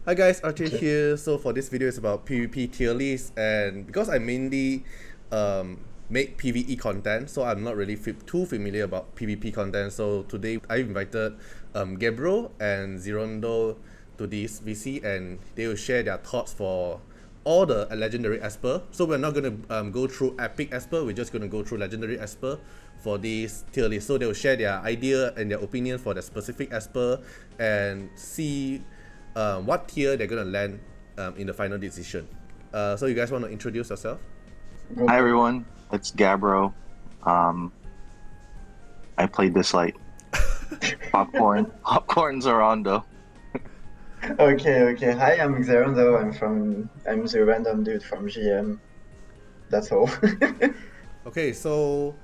Hi guys, Archie here. So for this video it's about PvP tier list, and because I mainly make PvE content, so I'm not really too familiar about PvP content. So today I invited Gabrielle and Zerondo to this VC, and they will share their thoughts for all the legendary Esper. So we're not going to go through epic Esper, we're just going to go through legendary Esper for this tier list. So they will share their idea and their opinion for the specific Esper and see what tier they're gonna land in the final decision. So you guys want to introduce yourself? Hi everyone, it's Gabrielle. I played Dislyte. Popcorn Zorondo. Okay. Hi, I'm Zerondo. I'm the random dude from GM. That's all. Okay, so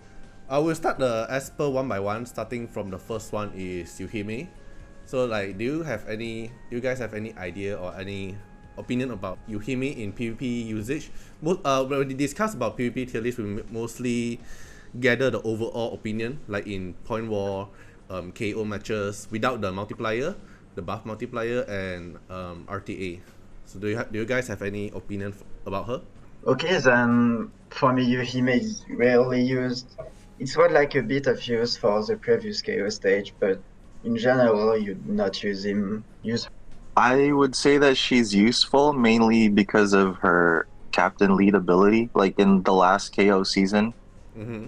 I will start the Esper one by one, starting from the first one is Yuuhime. So like, do you guys have any idea or any opinion about Yuuhime in PvP usage? When we discuss about PvP tier list, we mostly gather the overall opinion, like in point war, KO matches without the multiplier, the buff multiplier, and RTA. So do you guys have any opinion about her? Okay, then for me, Yuuhime is rarely used. It's what like a bit of use for the previous KO stage, but in general, you'd not use him. I would say that she's useful mainly because of her captain lead ability. Like in the last KO season,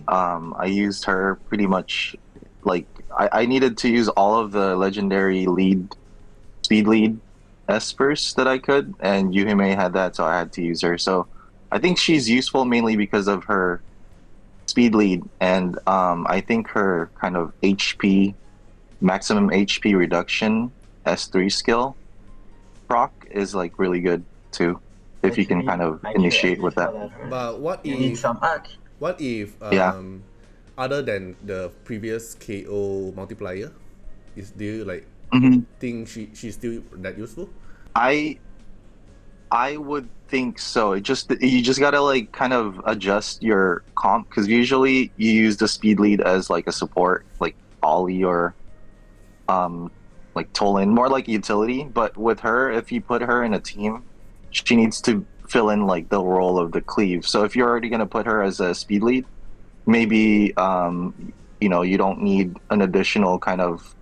I used her pretty much. Like I needed to use all of the legendary speed lead espers that I could, and Yuuhime had that, so I had to use her. So I think she's useful mainly because of her speed lead, and I think her kind of maximum HP reduction S3 skill proc is like really good too, if you can kind of initiate with that. But what You need if some hack. Other than the previous KO multiplier, do you like think she's still that useful? I would think so. You just gotta like kind of adjust your comp, because usually you use the speed lead as like a support, like Ollie or like Tolan, more like utility. But with her, if you put her in a team, she needs to fill in like the role of the cleave. So if you're already gonna put her as a speed lead, maybe you don't need an additional kind of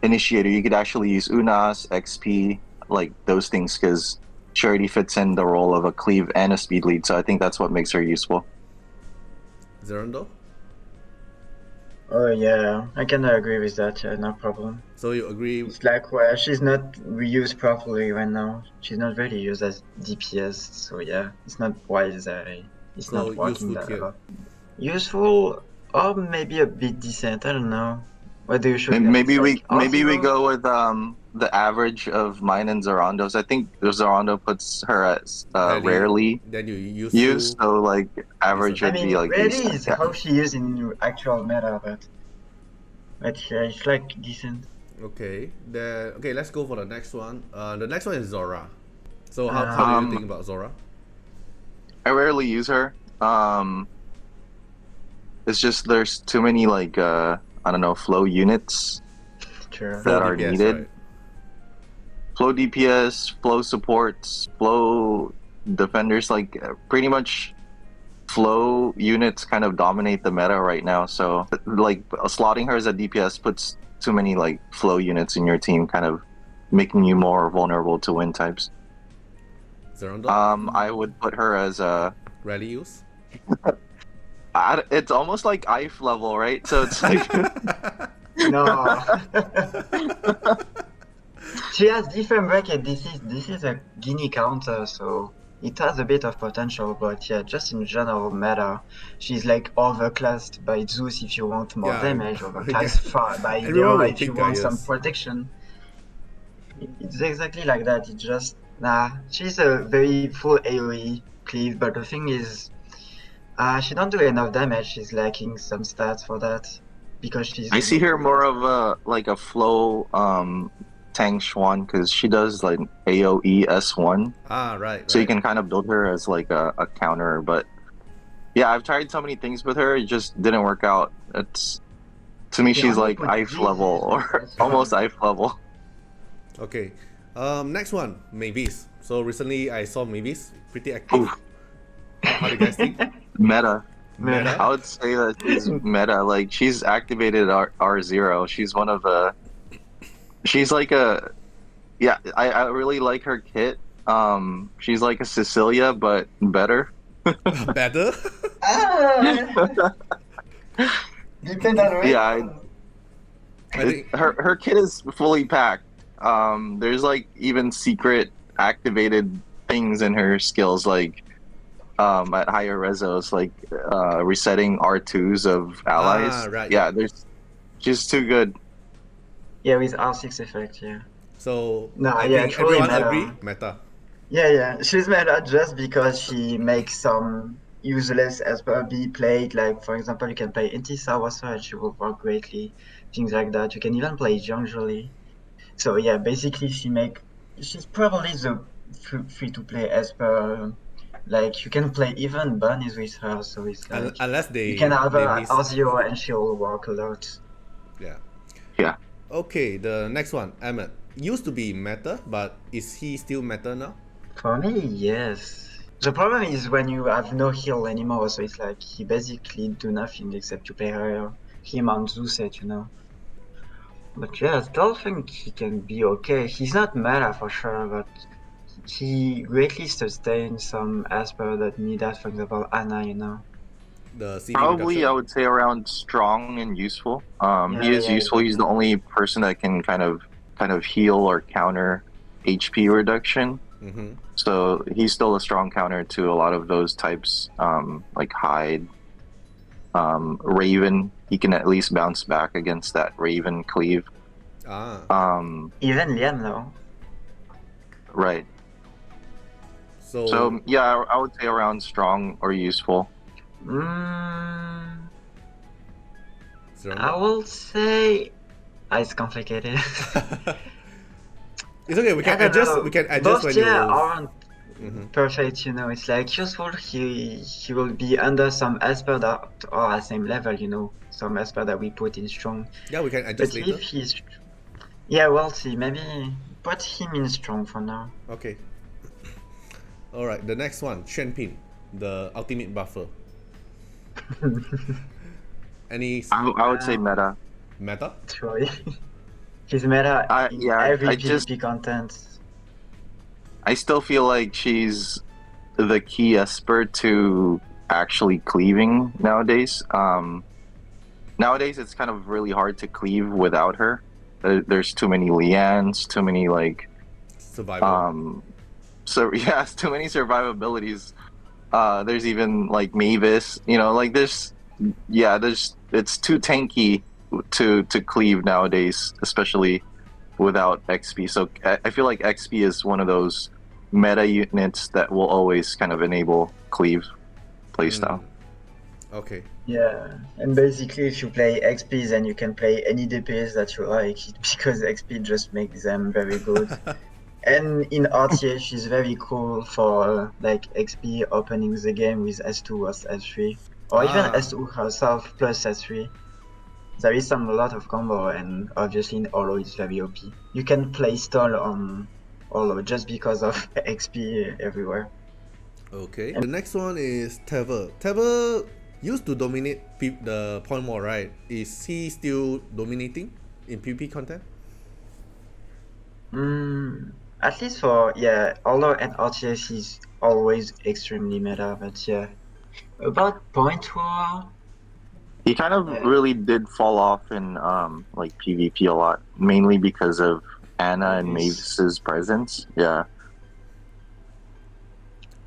initiator. You could actually use Unas, XP, like those things, because she already fits in the role of a cleave and a speed lead. So I think that's what makes her useful. Zerondo? Oh yeah, I can agree with that. Yeah, no problem. So you agree? It's like where she's not reused properly right now. She's not really used as DPS, so yeah, it's not wise. It's So not working useful that tier. well. Useful or maybe a bit decent. I don't know. What do you show? Maybe we go with the average of mine and Zorondo's. I think Zorondo puts her as rarely Then you used, so like average would be like rarely decent. is how she is in actual meta, but yeah, it's like decent. Okay, let's go for the next one. The next one is Zora. So how do you think about Zora? I rarely use her. It's just there's too many like I don't know, flow units Sure. that are DPS, needed. right? Flow DPS, flow supports, flow defenders, like pretty much flow units kind of dominate the meta right now. So like slotting her as a DPS puts too many like flow units in your team, kind of making you more vulnerable to wind types. Zerondo? I would put her as a Rally use? it's almost like IF level, right? So it's like No. She has different bracket. This is a Ginny counter, so it has a bit of potential. But yeah, just in general meta, she's like overclassed by Zeus if you want more damage, overclassed by Leora if you want some protection. It's exactly like that. It's just she's a very full AoE cleave, but the thing is, she don't do enough damage. She's lacking some stats for that because she's. I see her more of a flow Tang Xuan, because she does like AoE S1. Right. So you can kind of build her as like a counter. But yeah, I've tried so many things with her, it just didn't work out. To me, she's like IF level or almost IF level. Okay, Next one, Mavis. So recently I saw Mavis pretty active. How do you guys think? Meta. Meta? I would say that she's meta. Like she's activated R0. She's one of the. She's like a. Yeah, I really like her kit. She's like a Cecilia, but better. Better? Depend on which. Yeah, I think her kit is fully packed. There's like even secret activated things in her skills, like at higher rezos, like resetting R2s of allies. Right. Yeah, there's she's too good. Yeah, with R6 effect, yeah. so. No, I yeah, think truly everyone meta. agree. Meta. Yeah, she's meta just because she makes some useless Esper be played. Like, for example, you can play Intisar with her and she will work greatly. Things like that. You can even play Jiang Jiu Li. So yeah, basically she's probably the free-to-play Esper. Like, you can play even bunnies with her, so it's like Unless they. you can have they her at miss- R0 and she'll work a lot. Yeah. Yeah. Okay, the next one, Ahmed. Used to be meta, but is he still meta now? For me, yes. The problem is when you have no heal anymore, so it's like he basically do nothing except to play him on Zuset, you know. But yeah, I still think he can be okay. He's not meta for sure, but he greatly sustains some Asper that need that, for example, Anna, you know. The CD Probably, reduction? I would say around strong and useful. He is Yeah, useful. He's the only person that can kind of heal or counter HP reduction. Mm-hmm. So he's still a strong counter to a lot of those types, like Hyde, Raven. He can at least bounce back against that Raven cleave. Even Lian, though. Right. So yeah, I would say around strong or useful. I will say it's complicated. It's okay. We can I don't adjust. know. We can adjust Both when tier you. aren't Mhm. perfect, you know. It's like useful. He will be under some Esper that are at the same level, you know. Some Esper that we put in strong. Yeah, we can But adjust later. if he's, yeah, we'll see. Maybe put him in strong for now. Okay. All right. The next one, Xuan Pin, the ultimate buffer. Any I would say meta. meta? Troy. He's meta in every PvP content. I still feel like she's the key Esper to actually cleaving nowadays. Nowadays, it's kind of really hard to cleave without her. There's too many Lians, too many like Survival. so yeah, it's too many survivabilities. There's even like Mavis, you know, like there's it's too tanky to cleave nowadays, especially without XP. So I feel like XP is one of those meta units that will always kind of enable cleave playstyle. Okay. Yeah, and basically if you play XP, then you can play any DPS that you like, because XP just makes them very good. And in RTA, she's very cool for like XP opening the game with S2 or S3, or even S2 herself plus S3. There is a lot of combo, and obviously in Olo it's very OP. You can play stall on Olo just because of XP everywhere. Okay. The next one is Tevor. Tevor used to dominate the point war, right? Is he still dominating in PvP content? At least for, yeah, Olo and RTS is always extremely meta, but yeah. About point war, He kind of really did fall off in like PvP a lot, mainly because of Anna and Mavis's presence. Yeah.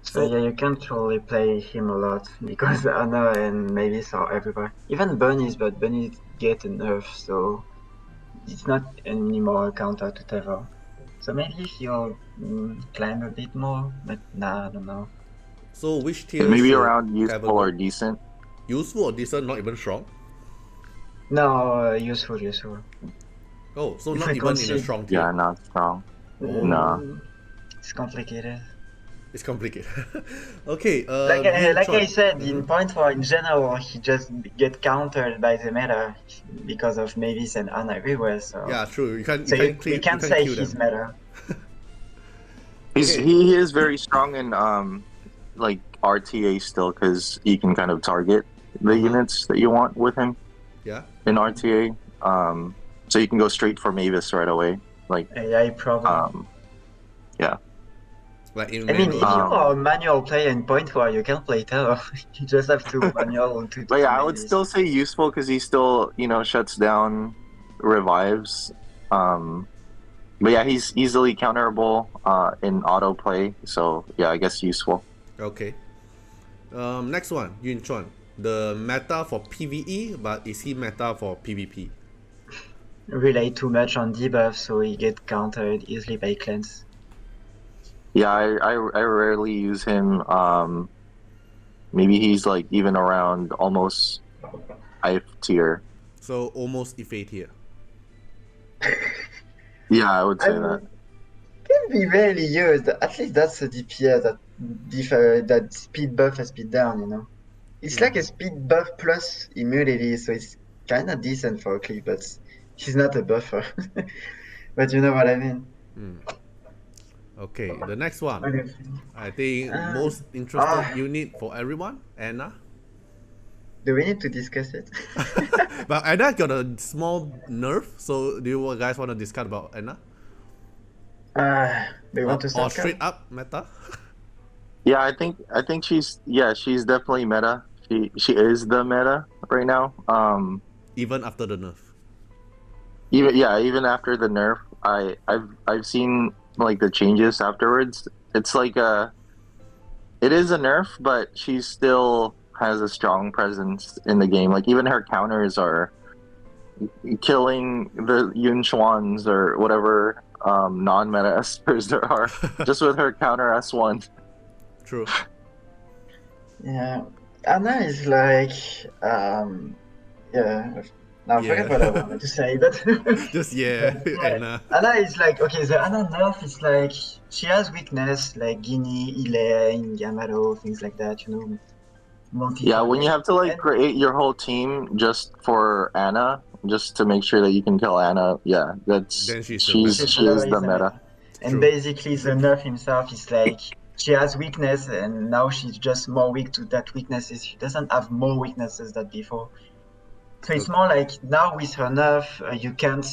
So yeah, you can't really play him a lot because Anna and Mavis are everywhere. Even bunnies, but bunnies get a nerf, so it's not anymore a counter to Tevor. So maybe he'll climb a bit more, but nah, I don't know. So which tier? Maybe should around Tevor useful go? or decent. Useful or decent? Not even strong. No, useful. Oh, so If not we even in a consider- strong tier. Yeah, not strong. No. It's complicated. It's complicated. Okay. Like I said, in point war in general, he just get countered by the meta because of Mavis and Anna everywhere. So Yeah, true. You can't. so You you can't can't say kill he's them. meta. Okay. He is very strong in like RTA still because he can kind of target the units that you want with him Yeah. in RTA. So you can go straight for Mavis right away. Like AI problem. yeah. Like in I mean, if you manual. are a manual player in Point War, you can play Tevor. You just have to manual to But yeah, I would Mavis. still say useful because he still, shuts down revives. But yeah, he's easily counterable in auto play. So yeah, I guess useful. Okay. Next one, Yun Chuan. The meta for PvE, but is he meta for PvP? Rely too much on debuff, so he get countered easily by cleanse. Yeah, I rarely use him. Maybe he's like even around almost F tier. So almost Ife here. Yeah, I would say that. Can be rarely used. At least that's a DPS that speed buff and speed down. It's like a speed buff plus immunity, so it's kind of decent for a clip, but he's not a buffer. But you know what I mean. Okay, the next one. What do you think? I think most interested unit for everyone, Anna. Do we need to discuss it? But Anna got a small nerf, so do you guys want to discuss about Anna? We want to Or start. straight up meta? Yeah, I think she's definitely meta. She is the meta right now. Even after the nerf. Even after the nerf, I've seen like the changes afterwards. It's like it is a nerf, but she still has a strong presence in the game. Like even her counters are killing the Yun Xuans or whatever non-meta espers there are just with her counter S1. True. Yeah, Anna is like, yeah. Now I forget what I wanted to say, but Just Anna. Anna is like, okay, the Anna nerf is like, she has weakness like Ginny, Elaine, Yamato, things like that, Yeah, when you have to like create your whole team just for Anna, just to make sure that you can kill Anna, yeah, Then she is the meta. And True. basically the nerf himself is like, she has weakness and now she's just more weak to that weaknesses. She doesn't have more weaknesses than before. So it's more like now with her nerf, you can't,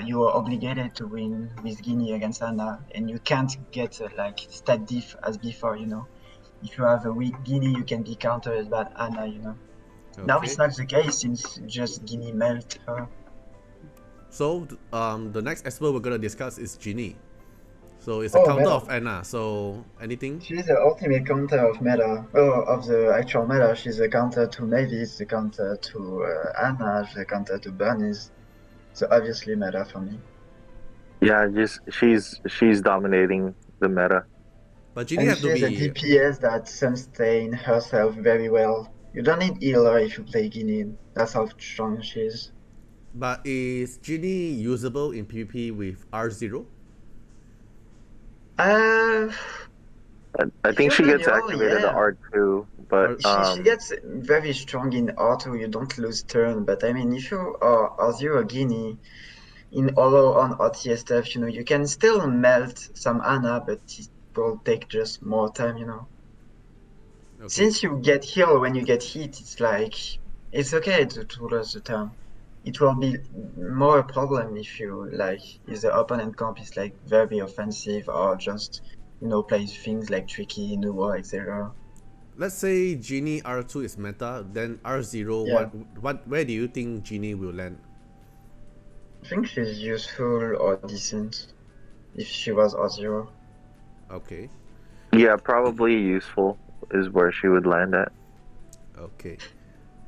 you are obligated to win with Ginny against Anna, and you can't get like stat diff as before, If you have a weak Ginny, you can be countered by Anna, Okay. Now it's not the case since just Ginny melt her. So the next expert we're gonna discuss is Ginny. So it's a counter of Anna. So anything? She's the ultimate counter of meta. Oh, of the actual meta. She's a counter to Mavis, the counter to Anna, the counter to Bernice. So obviously meta for me. Yeah, just she's dominating the meta. But Ginny has to be a DPS that sustain herself very well. You don't need healer if you play Ginny. That's how strong she is. But is Ginny usable in PvP with R0? I think she gets activated to R2, but she gets very strong in R2. You don't lose turn. But I mean, if you are R0 Ginny in Olo on RTA stuff, you can still melt some Anna, but it will take just more time, Okay. Since you get healed when you get hit, it's like it's okay to lose the turn. It will be more a problem if you if the opponent comp is like very offensive or just plays things like Triki, Nuwa, etc. Let's say Ginny R2 is meta, then R0. Yeah. Where do you think Ginny will land? I think she's useful or decent if she was R0. Okay. Yeah, probably useful is where she would land at. Okay.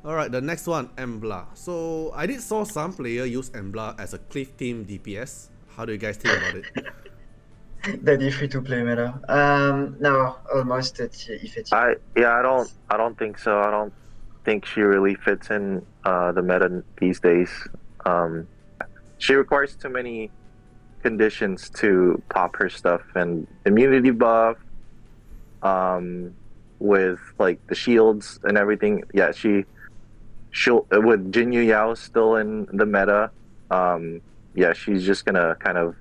Alright, the next one, Embla. So I did saw some player use Embla as a cliff team DPS. How do you guys think about it? That is free to play meta. No, almost effective. I don't think so. I don't think she really fits in the meta these days. She requires too many conditions to pop her stuff, and immunity buff, with like the shields and everything. Yeah, she'll with Jin Yu Yao still in the meta. Yeah, she's just gonna kind of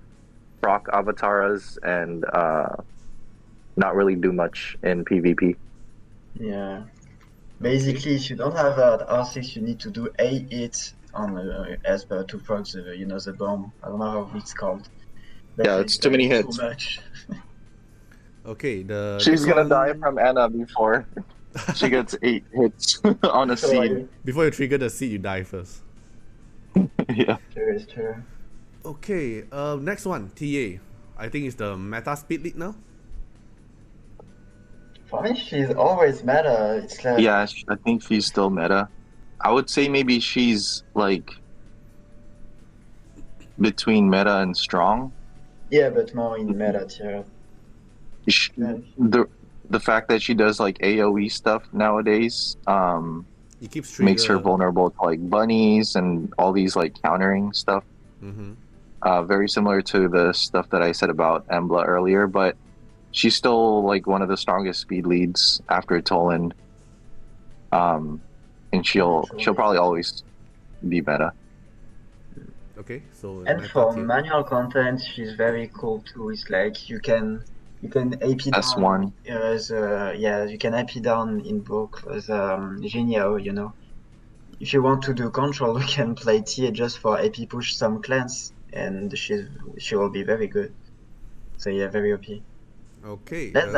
proc Avataras and not really do much in PvP. Yeah. Basically, if you don't have R6, you need to do a hit on Esper to proc the the bomb. I don't know how it's called. But Yeah, it's too many too hits. much. Okay, the She's next gonna one, die from Anna before she gets 8 hits on a seed. before you trigger the seed, you die first. Yeah. True, it's true. Okay, next one, Tiye. I think it's the meta speed lead now. For me, she's always meta. It's like Yeah, I think she's still meta. I would say maybe she's like between meta and strong. yeah, but more in meta tier. The fact that she does like AoE stuff nowadays It keeps makes her trigger. vulnerable to like bunnies and all these like countering stuff. Mm-hmm. Very similar to the stuff that I said about Embla earlier, but she's still like one of the strongest speed leads after Toland. And she'll probably always be meta. Okay, so And meta for tier. manual content, she's very cool too. It's like you can AP That's down one. as you can AP down in book as Jin Yu Yao, If you want to do control, you can play Tiye just for AP push some clans, and she will be very good. So yeah, very OP. Okay. Less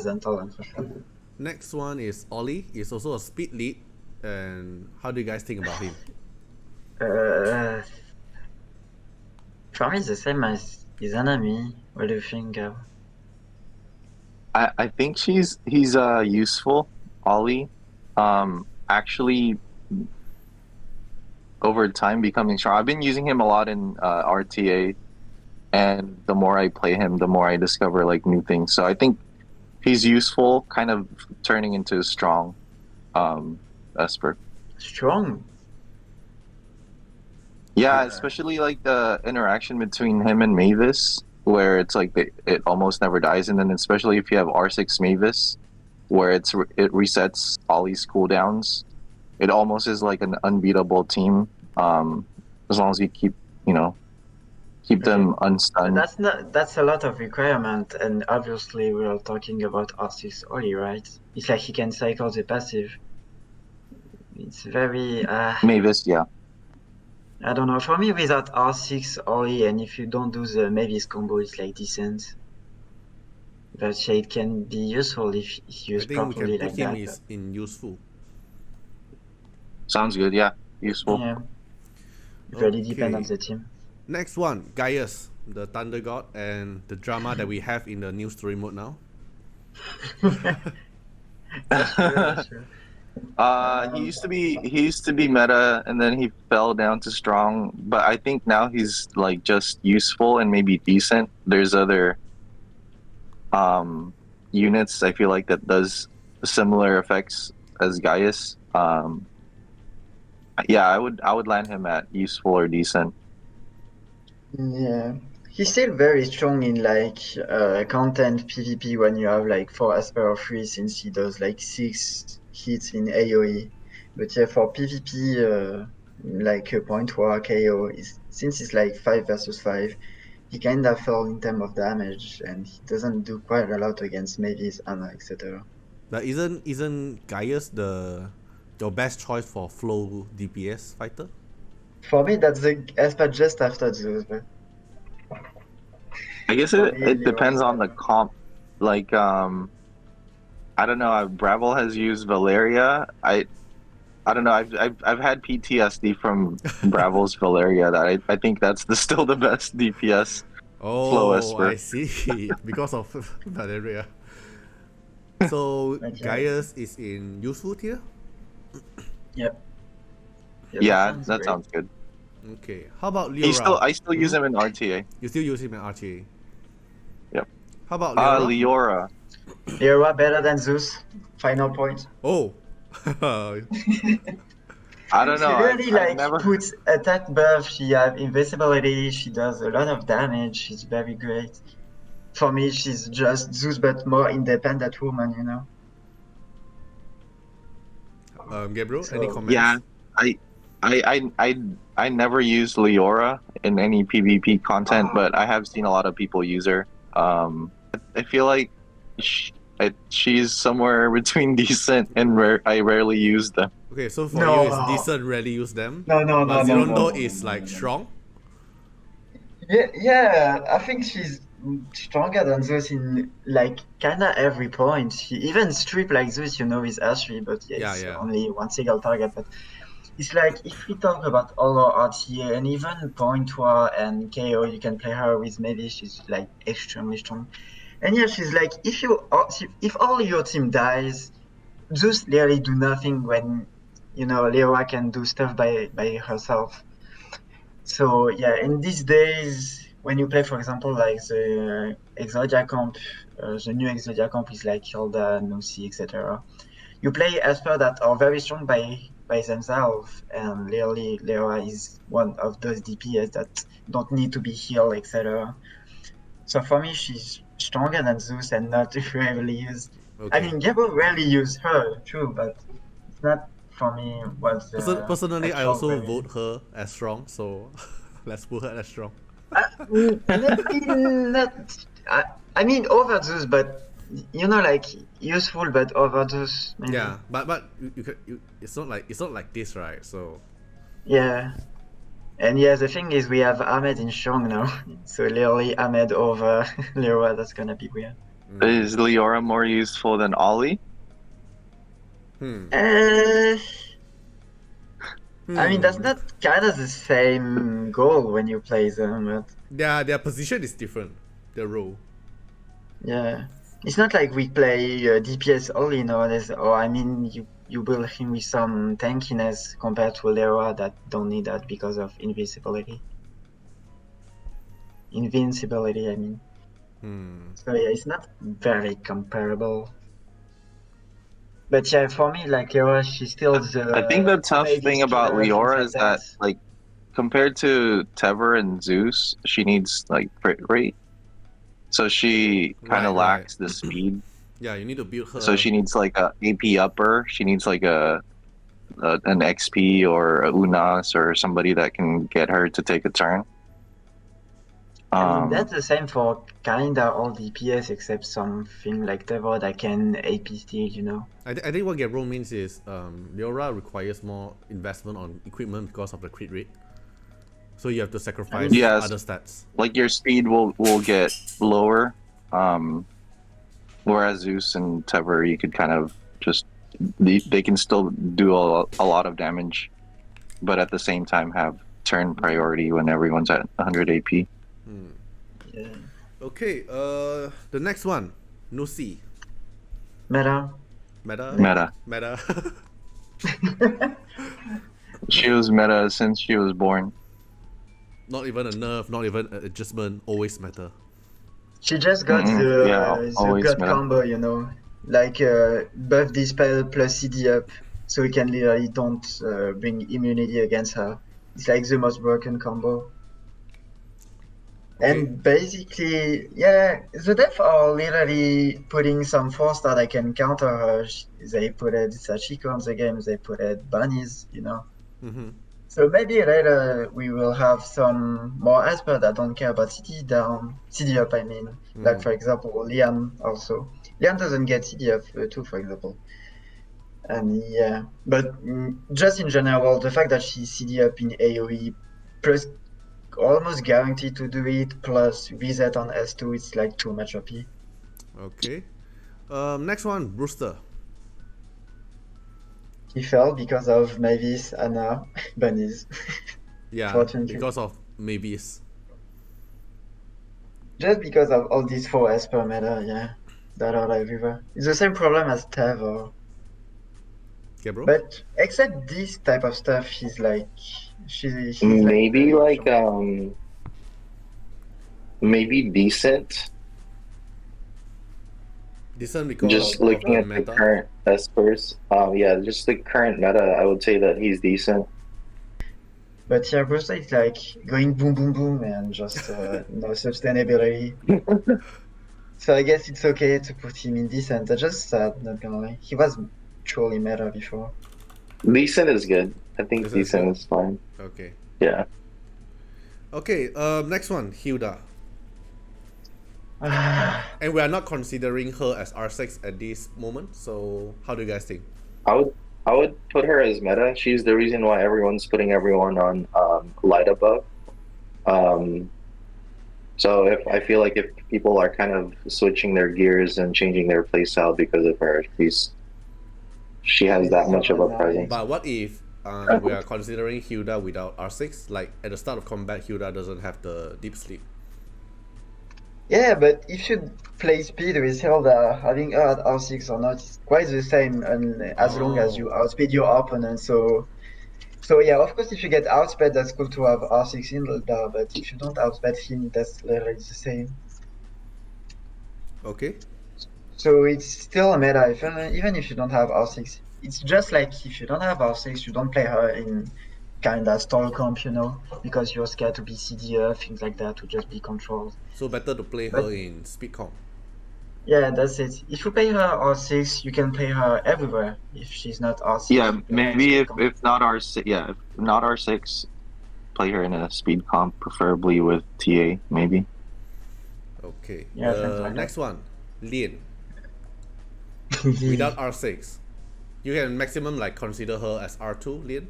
than Talent for sure. Next one is Ollie. He's also a speed lead. And how do you guys think about him? For me, it's the same as his enemy. What do you think? I think he's useful, Ollie. Actually, over time becoming strong. I've been using him a lot in RTA, and the more I play him, the more I discover like new things. So I think he's useful, kind of turning into a strong Esper. Strong. Yeah, especially like the interaction between him and Mavis, where it's like it almost never dies, and then especially if you have R6 Mavis, where it resets Ollie's cooldowns, it almost is like an unbeatable team. As long as you keep them unstunned. That's a lot of requirement, and obviously we are talking about R6 Ollie, right? It's like he can cycle the passive. It's very Mavis, yeah. I don't know. For me, without R6 Ollie, and if you don't do the Mavis combo, it's like decent. But yeah, it can be useful if I used think we properly can put like him that. in useful. Sounds good, yeah. Useful. Yeah. It really depends on Okay. the team. Next one, Gaius, the Thunder God, and the drama that we have in the new story mode now. That's true, that's true. He used to be meta, and then he fell down to strong. But I think now he's like just useful and maybe decent. There's other units I feel like that does similar effects as Gaius. Yeah, I would land him at useful or decent. Yeah. He's still very strong in like content PvP when you have like 4 Asper or 3 since he does like 6 hits in AoE. But yeah, for PvP like a point war KO since it's like 5 versus 5, he kinda fell in terms of damage and he doesn't do quite a lot against Mavis, Anna, etc. But isn't Gaius your best choice for flow DPS fighter? For me that's the Asper just after Zeus, but I guess it depends on the comp. Like I don't know. Bravel has used Valeria. I don't know. I've had PTSD from Bravel's Valeria. That I think that's still the best DPS. Flow Oh, Esper. I see. Because of Valeria. So But yeah. Gaius is in useful tier? Yep. Yeah, sounds that great. sounds good. Okay. How about Leora? I still use him in RTA. You still use him in RTA? Yep. How about Leora? Leora. Leora better than Zeus. Final point. Oh. I don't know. She really I've never. puts attack buff, she has invincibility, she does a lot of damage, she's very great. For me, she's just Zeus but more independent woman, Gabrielle, any So- comments? Yeah, I never used Leora in any PvP content, but I have seen a lot of people use her. I feel like She's somewhere between decent and rare. I rarely use them. Okay, so for No. you, it's decent, rarely use them. No, no, But no, no, Zerondo no, is like strong. Yeah, I think she's stronger than Zeus in like kinda every point. She even strip like Zeus, with Ashley, but yeah, Yeah, it's yeah. only one single target. But it's like if we talk about all our RTA and even point war and KO, you can play her with Mavis. She's like extremely strong. And yeah, she's like if all your team dies, Zeus literally do nothing when Leora can do stuff by herself. So yeah, in these days, when you play, for example, like the Exodia comp, the new Exodia comp is like Hilda, Nuxi, etc. You play Esper that are very strong by themselves, and literally Leora is one of those DPS that don't need to be healed, etc. So for me, she's stronger than Zeus and not rarely used. I Okay. mean, Gabrielle rarely use her, true, but it's not for me what's the Personally, I actual also value. vote her as strong, so let's put her as strong. Maybe not. I mean overdose, but like useful but overdose maybe. Yeah, but it's not like this, right? So Yeah. And yeah, the thing is we have Ahmed in strong now, so literally Ahmed over Leora. That's gonna be weird. Is Leora more useful than Ollie? Uh, I mean that's Hmm. not kind of the same goal when you play them, but Their position is different. Their role. yeah. It's not like we play DPS only nowadays, or I mean, you build him with some tankiness compared to Leora that don't need that because of invincibility. Invincibility, I mean. So yeah, it's not very comparable. But yeah, for me, like Leora, she's still I think the the tough thing Mavis about killer, things Leora like is that, that. like, compared to Tevor and Zeus, she needs like crit rate, so she kind of Right. lacks the speed. Yeah, you need to build her. So she needs like a AP upper. She needs like an XP or a Unas or somebody that can get her to take a turn. I mean, that's the same for kinda all DPS except something like Tevor that can AP steal, I think what Gabrielle means is Leora requires more investment on equipment because of the crit rate. So you have to sacrifice Yes. other stats. Like your speed will get lower. Whereas Zeus and Tevor, you could kind of just they can still do a lot of damage, but at the same time have turn priority when everyone's at 100 AP. Yeah. Okay, the next one, Nuxi. Meta. Meta. She was meta since she was born. Not even a nerf, not even an adjustment, always meta. She just got the always god meta. combo, like buff dispel plus CD up, so we can literally don't bring immunity against her. It's like the most broken combo. Okay. And basically, yeah, the dev are literally putting some 4-star that can counter her. They put it Sachiko on the game, they put it bunnies. So maybe later we will have some more Esper that don't care about CD up, I mean. Like for example, Lian also. Lian doesn't get CD up too, for example. And yeah, but just in general, the fact that she's CD up in AoE plus almost guaranteed to do it plus reset on S2, it's like too much OP. Okay. Next one, Brewster. He fell because of Mavis, Anna, bunnies. Yeah, because of Mavis. Just because of all these 4 Esper meta, yeah, that are everywhere. It's the same problem as Tevor. Gabrielle? But except this type of stuff, she's maybe like maybe decent. Decent because just of looking the at meta. the current Espers, yeah, just the current meta, I would say that he's decent. But yeah, Brewster is like going boom, boom, boom, and just no sustainability. So I guess it's okay to put him in decent. I just sad, not gonna lie. He was truly meta before. Decent is good. I think decent is fine. Okay. Yeah. Okay, next one, Hilda. And we are not considering her as R6 at this moment. So how do you guys think? I would I would put her as meta. She's the reason why everyone's putting everyone on light above. Um, so if I feel like if people are kind of switching their gears and changing their playstyle because of her, she has that much of a presence. But what if we are considering Hilda without R6? Like at the start of combat, Hilda doesn't have the deep sleep. Yeah, but if you play speed with Hilda, having her at R6 or not, it's quite the same, and as long as you outspeed your opponent. So yeah, of course, if you get outsped, that's cool to have R6 in Hilda, but if you don't outsped him, that's literally the same. Okay. So it's still a meta, even if you don't have R6. It's just like if you don't have R6, you don't play her in kind of stall comp, because you're scared to be CDF, things like that, to just be controlled. So better to play her in speed comp. Yeah, that's it. If you play her R6, you can play her everywhere. If she's not R6. Yeah, maybe if not R6, if not R6, play her in a speed comp, preferably with Tiye, maybe. Okay. Yeah, next one, Lian. Without R6, you can maximum consider her as R2, Lian.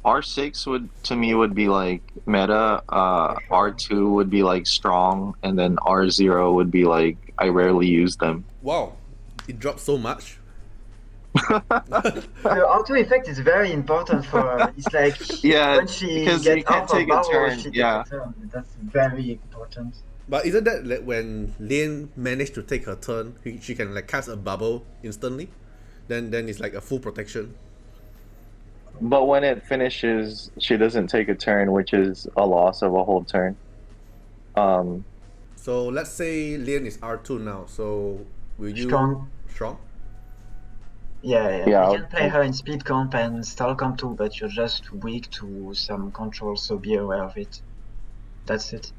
R6 would be like meta, R2 would be like strong, and then R0 would be like I rarely use them. Wow, it dropped so much. The auto effect is very important for her. It's like when she gets off her barrel, she takes a turn. That's very important. But isn't that when Lian managed to take her turn, she can cast a bubble instantly? Then it's like a full protection. But when it finishes, she doesn't take a turn, which is a loss of a whole turn. So let's say Lian is R2 now. So will you strong? Yeah. You can play her in speed comp and stall comp too, but you're just weak to some controls, so be aware of it. That's it.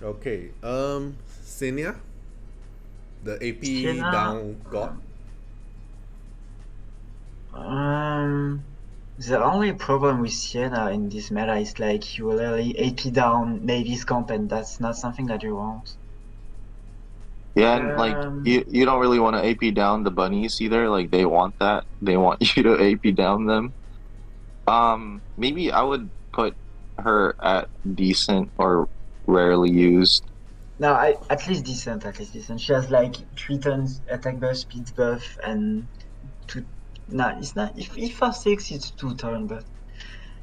Okay. Sienna, the AP Sienna, down god. The only problem with Sienna in this meta is you literally AP down Mavis comp, and that's not something that you want. Yeah, and you don't really want to AP down the bunnies either. They want that. They want you to AP down them. Maybe I would put her at decent or rarely used. No, at least decent. She has 3 turns attack buff, speed buff, and 2. No, it's not. If R6, it's 2 turns, but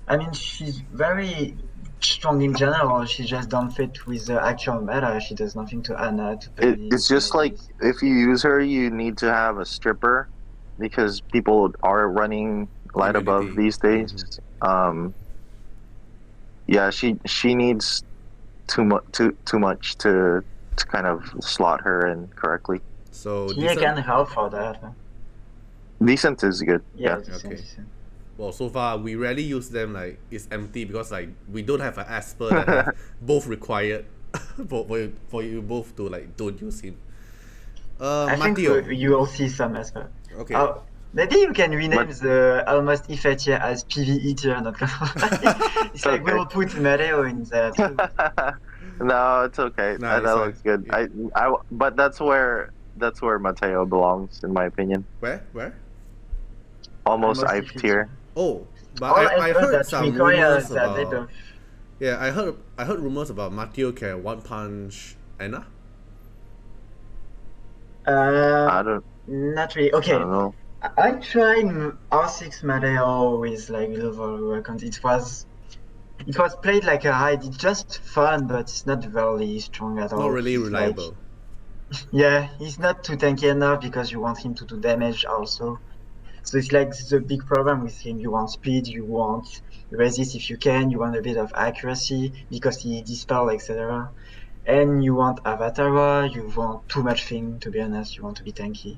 I mean, she's very strong in general. She just don't fit with the actual meta. She does nothing to Anna. It's just if you use her, you need to have a stripper, because people are running light above these days. Yeah, she needs too much to kind of slot her in correctly. So Tiye can help for that. Decent is good. Yeah. Okay. Well, so far we rarely use them. It's empty because we don't have an Asper that have both required for you both to don't use him. I Mateo. think you will see some Asper. Okay. Maybe you can rename the almost Ife tier as PvE tier, not it's okay. We'll put Mateo in there too. No, it's okay. No, that looks good. But that's where Mateo belongs, in my opinion. Where? Almost Ife tier. Oh, but I heard some rumors about. Yeah, I heard rumors about Mateo can one punch Anna. Not really. Okay. I don't know. I tried R6 Mateo with level account. It was played like a hide. It's just fun, but it's not very strong at all. Not really reliable. Yeah, he's not too tanky enough because you want him to do damage also. So it's the big problem with him. You want speed, you want resist if you can, you want a bit of accuracy because he dispel, etc. And you want Avatar, you want too much thing, to be honest. You want to be tanky.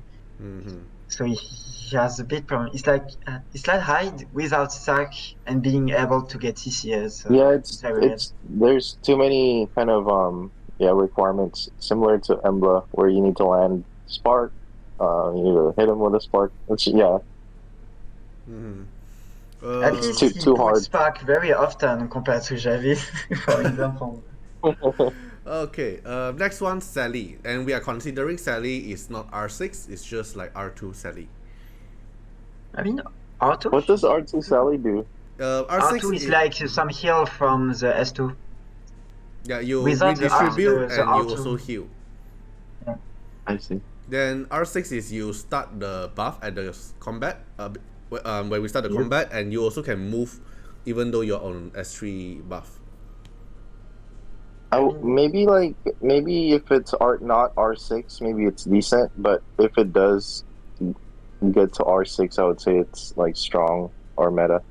So he has a big problem. It's like hide without stack and being able to get CCS. So yeah, there's too many kind of requirements similar to Embla, where you need to land spark, you need to hit him with a spark. At It's least he too puts hard. Spark very often compared to Javis, for example. Okay, next one, Sally. And we are considering Sally is not R6, it's just like R2 Sally. I mean, R2? What does R2 Sally do? R6 R2 is like some heal from the S2. yeah, you Without the redistribute the and you R2. also heal. I see. Then R6 is you start the buff at the combat, when we start the Yep. combat, and you also can move even though you're on S3 buff. Maybe if it's not R6, maybe it's decent. But if it does get to R6, I would say it's like strong or meta.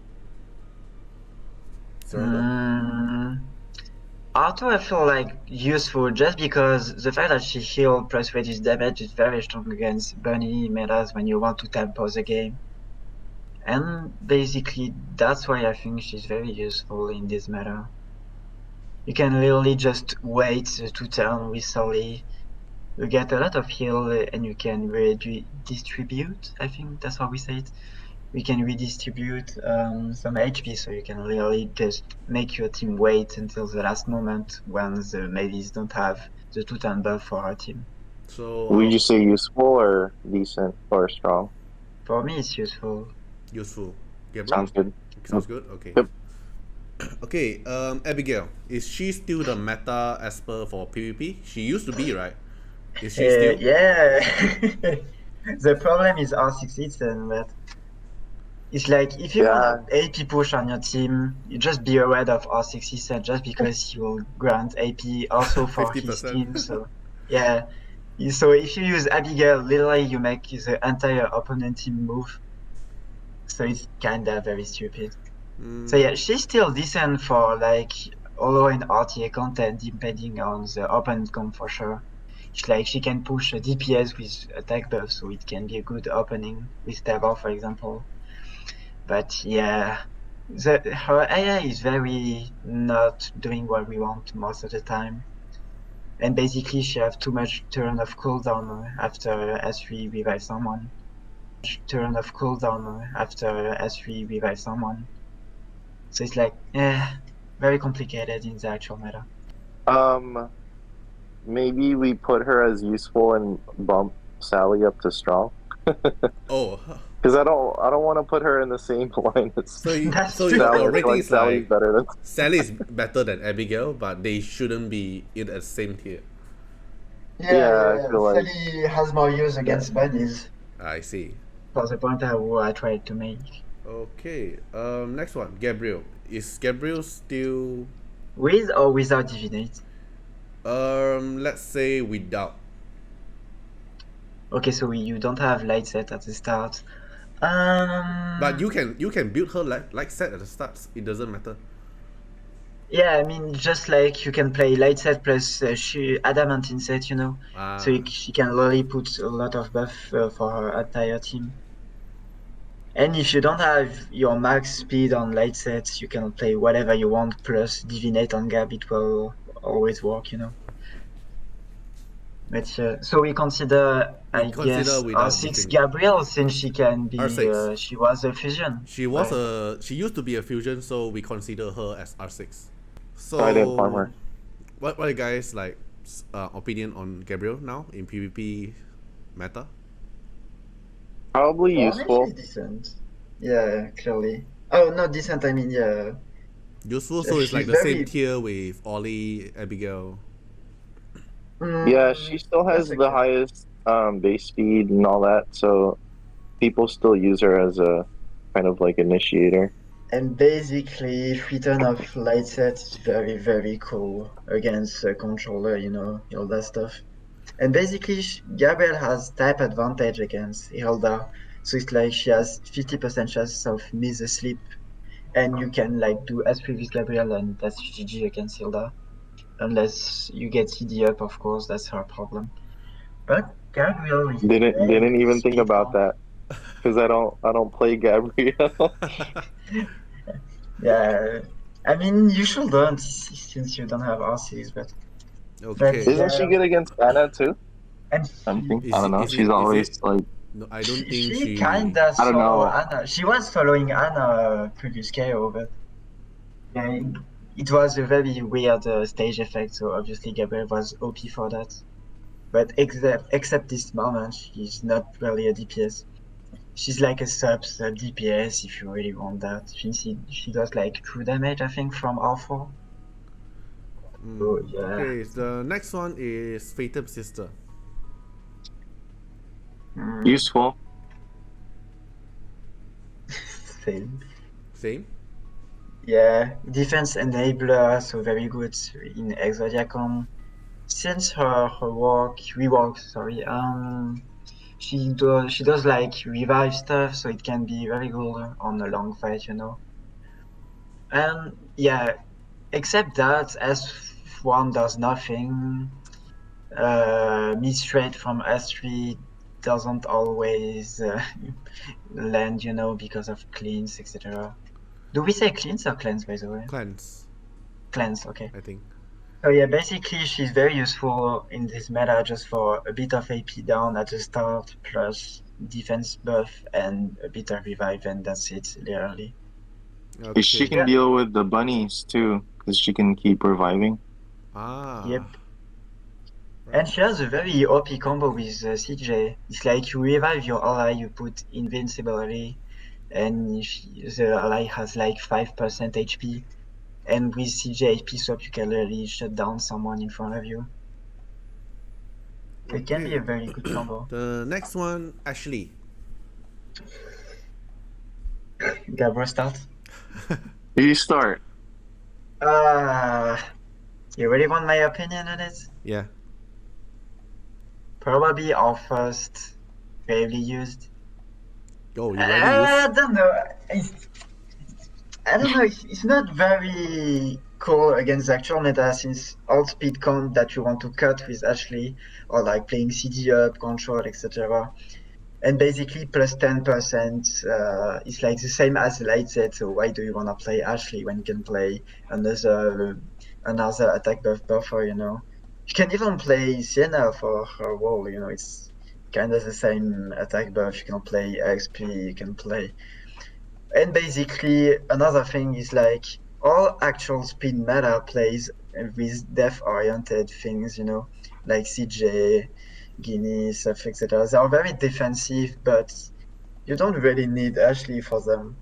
R2 I feel like useful just because the fact that she healed plus reduced damage is very strong against bunny metas when you want to tempo the game. And basically that's why I think she's very useful in this meta. You can literally just wait 2 turns with Ollie. You get a lot of heal and you can redistribute, I think that's how we say it. We can redistribute some HP, so you can really just make your team wait until the last moment when the Mavis don't have the 2-turn buff for our team. So Would you say useful or decent or strong? For me, it's useful. useful. Gabrielle? Sounds good. Sounds good? Okay. Yep. Okay, Abigail, is she still the meta esper for PvP? She used to be, right? Is she still? Yeah. The problem is R6 Eaton, but it's like if you want an AP push on your team, you just be aware of R6 Eaton just because he will grant AP also for his 50%. team. So yeah. So if you use Abigail, literally you make the entire opponent team move. So it's kinda very stupid. So yeah, she's still decent for like Olo and RTA content depending on the opponent comp for sure. It's like she can push a DPS with attack buff, so it can be a good opening with Tevor, for example. But yeah, her AI is very not doing what we want most of the time. And basically she have too much turn of cooldown after S3 revive someone. Turn of cooldown after S3 revive someone. So it's like, very complicated in the actual meta. Maybe we put her as useful and bump Sally up to strong. Oh, Because I don't want to put her in the same line as so That's so true. your Sally. rating Like is Sally's like better than. Sally is better than Abigail, but they shouldn't be in the same tier. Yeah, I feel like- Sally has more use against bunnies. I see. For the point I tried to make. Okay, next one, Gabrielle. Is Gabrielle still With or without divinate? let's say without? Okay, so you don't have light set at the start. But you can build her like set at the start. It doesn't matter. Yeah, I mean, just like you can play light set plus adamantine set, you know. So she can really put a lot of buff for her entire team. And if you don't have your max speed on light sets, you can play whatever you want plus divinate on Gab. It will always work, you know. But so we consider, I guess, without R6 divinate. Gabrielle, since she can be, R6. she was a fusion. She was she used to be a fusion, so we consider her as R6. So I didn't farm her. What are you guys like opinion on Gabrielle now in PvP meta? Probably Well, useful. she's decent. Yeah, clearly. Oh, not decent, I mean, yeah. Useful, so it's like the same tier with Ollie, Abigail. Yeah, she still has that's the okay. highest base speed and all that, so people still use her as a kind of like initiator. And basically, return of light set is very, very cool against a controller, you know, all that stuff. And basically, Gabrielle has type advantage against Hilda. So it's like she has 50% chance of miss a sleep. And you can like do as previous Gabrielle and that's GG against Hilda. Unless you get CD up, of course, that's her problem. But Gabrielle is Didn't even think speed about count. that because I don't play Gabrielle. Yeah, I mean, you shouldn't since you don't have RCs, but Okay. Isn't she good against Anna too? and I don't Is know. it- She's is always it- like No, I don't think She kinda I don't saw know. Anna. She was following Anna previous KO, but yeah, it was a very weird stage effect. So obviously Gabrielle was OP for that. But except this moment, she's not really a DPS. She's like a sub DPS if you really want that. She does like true damage, I think, from R4. So yeah, Okay, the next one is Fatum Sister. Useful. same. Same? Yeah, defense enabler, so very good in Exodiacon. Since her rework, sorry, she does like revive stuff, so it can be very good on a long fight, you know. And yeah, except that S1 does nothing. Mid straight from S3 doesn't always land, you know, because of cleans, etc. Do we say cleans or cleanse, by the way? Cleanse, Cleanse, okay. I think. So yeah, basically she's very useful in this meta just for a bit of AP down at the start, plus defense buff and a bit of revive, and that's it, literally. Okay. She can deal with the bunnies too, because she can keep reviving. Ah. Yep. Right. And she has a very OP combo with CJ. It's like you revive your ally, you put invincibility, and the ally has like 5% HP. And with CJ HP swap, you can literally shut down someone in front of you. So it can be a very good combo. The next one, Ashley. Gabrielle start. You start. You really want my opinion on it? Yeah. Probably our first rarely used. Oh, you rarely I use? don't know. I don't know. It's not very cool against the actual meta since all speed count that you want to cut with Ashley or like playing CD up, control, etc. And basically plus 10% is like the same as light set. So why do you want to play Ashley when you can play another attack buff buffer? You know, you can even play Sienna for her wall. You know, it's kind of the same attack buff. You can play XP. You can play. And basically, another thing is like all actual speed meta plays with death-oriented things, you know, like CJ, Ginny, stuff, etc. They are very defensive, but you don't really need Ashley for them.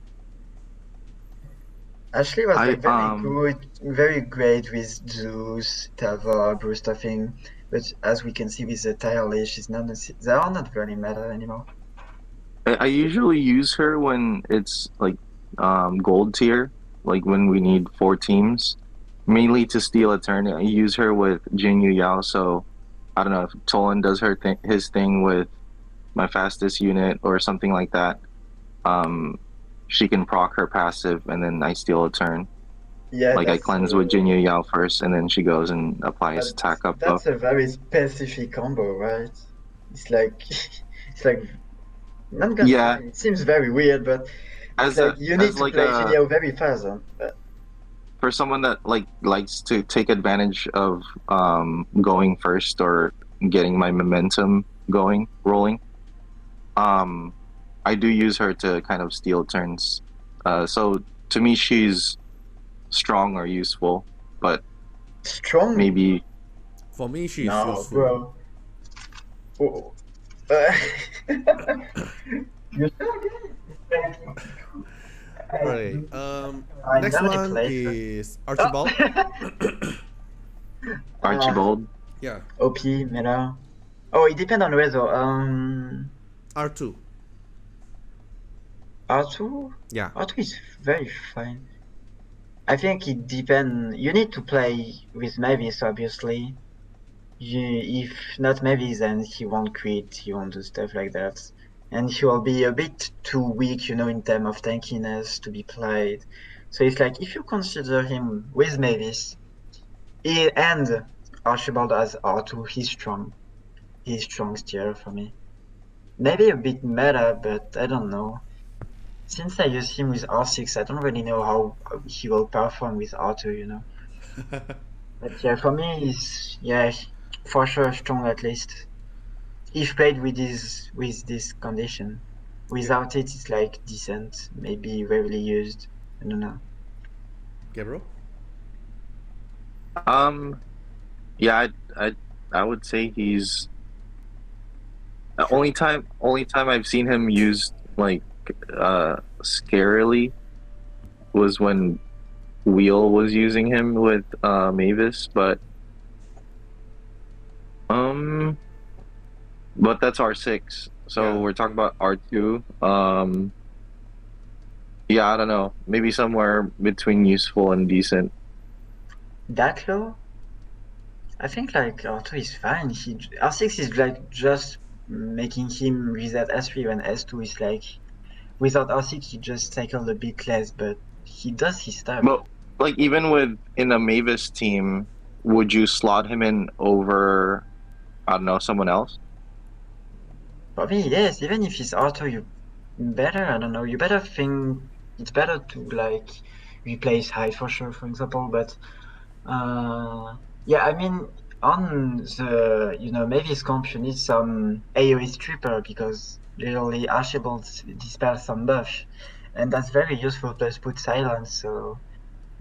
Ashley was like very good, very great with Zeus, Tevor, Brewster thing, but as we can see with the Tiye, she's not. They are not very meta anymore. I usually use her when it's like gold tier, like when we need 4 teams, mainly to steal a turn. I use her with Jin Yu Yao, so I don't know if Tolan does his thing with my fastest unit or something like that. She can proc her passive and then I steal a turn. Yeah, like I cleanse with Jin Yu Yao first and then she goes and applies attack up. That's a very specific combo, right? It's like not gonna Yeah. it seems very weird, but it's like you need to play Jin Yu very fast. For someone that likes to take advantage of going first or getting my momentum rolling, I do use her to kind of steal turns. So to me, she's strong or useful, but strong maybe. For me, she's no, useful. bro. Oh. You're so good. Alright. Next one is Archibald. Archibald. Yeah. OP meta. Oh, it depends on whether R2. R2? Yeah. R2 is very fine. I think it depends. You need to play with Mavis, obviously. If not Mavis, then he won't quit, he won't do stuff like that. And he will be a bit too weak, you know, in terms of tankiness to be played. So it's like, if you consider him with Mavis, and Archibald as R2, he's strong. He's strong still for me. Maybe a bit meta, but I don't know. Since I use him with R6, I don't really know how he will perform with R2, you know. But yeah, for me, he's, yeah, for sure strong at least. if played with this condition. Without it, it's like decent, maybe rarely used. I don't know. Gabriel? Yeah, I would say he's the only time I've seen him used like scarily was when Wheel was using him with Mavis, but that's R6. So Yeah. we're talking about R2. Yeah, I don't know. Maybe somewhere between useful and decent. That low? I think like R2 is fine. R6 is like just making him reset S3 when S2 is like without R6 he just cycled a bit less, but he does his stuff. But like even with in a Mavis team, would you slot him in over I don't know, someone else? Probably yes, even if he's R2 you better, I don't know, you better think it's better to like replace Hyde for sure, for example, but yeah, I mean on the Mavis comp you need some AoE stripper because literally Archibald dispels some buff and that's very useful plus put silence, so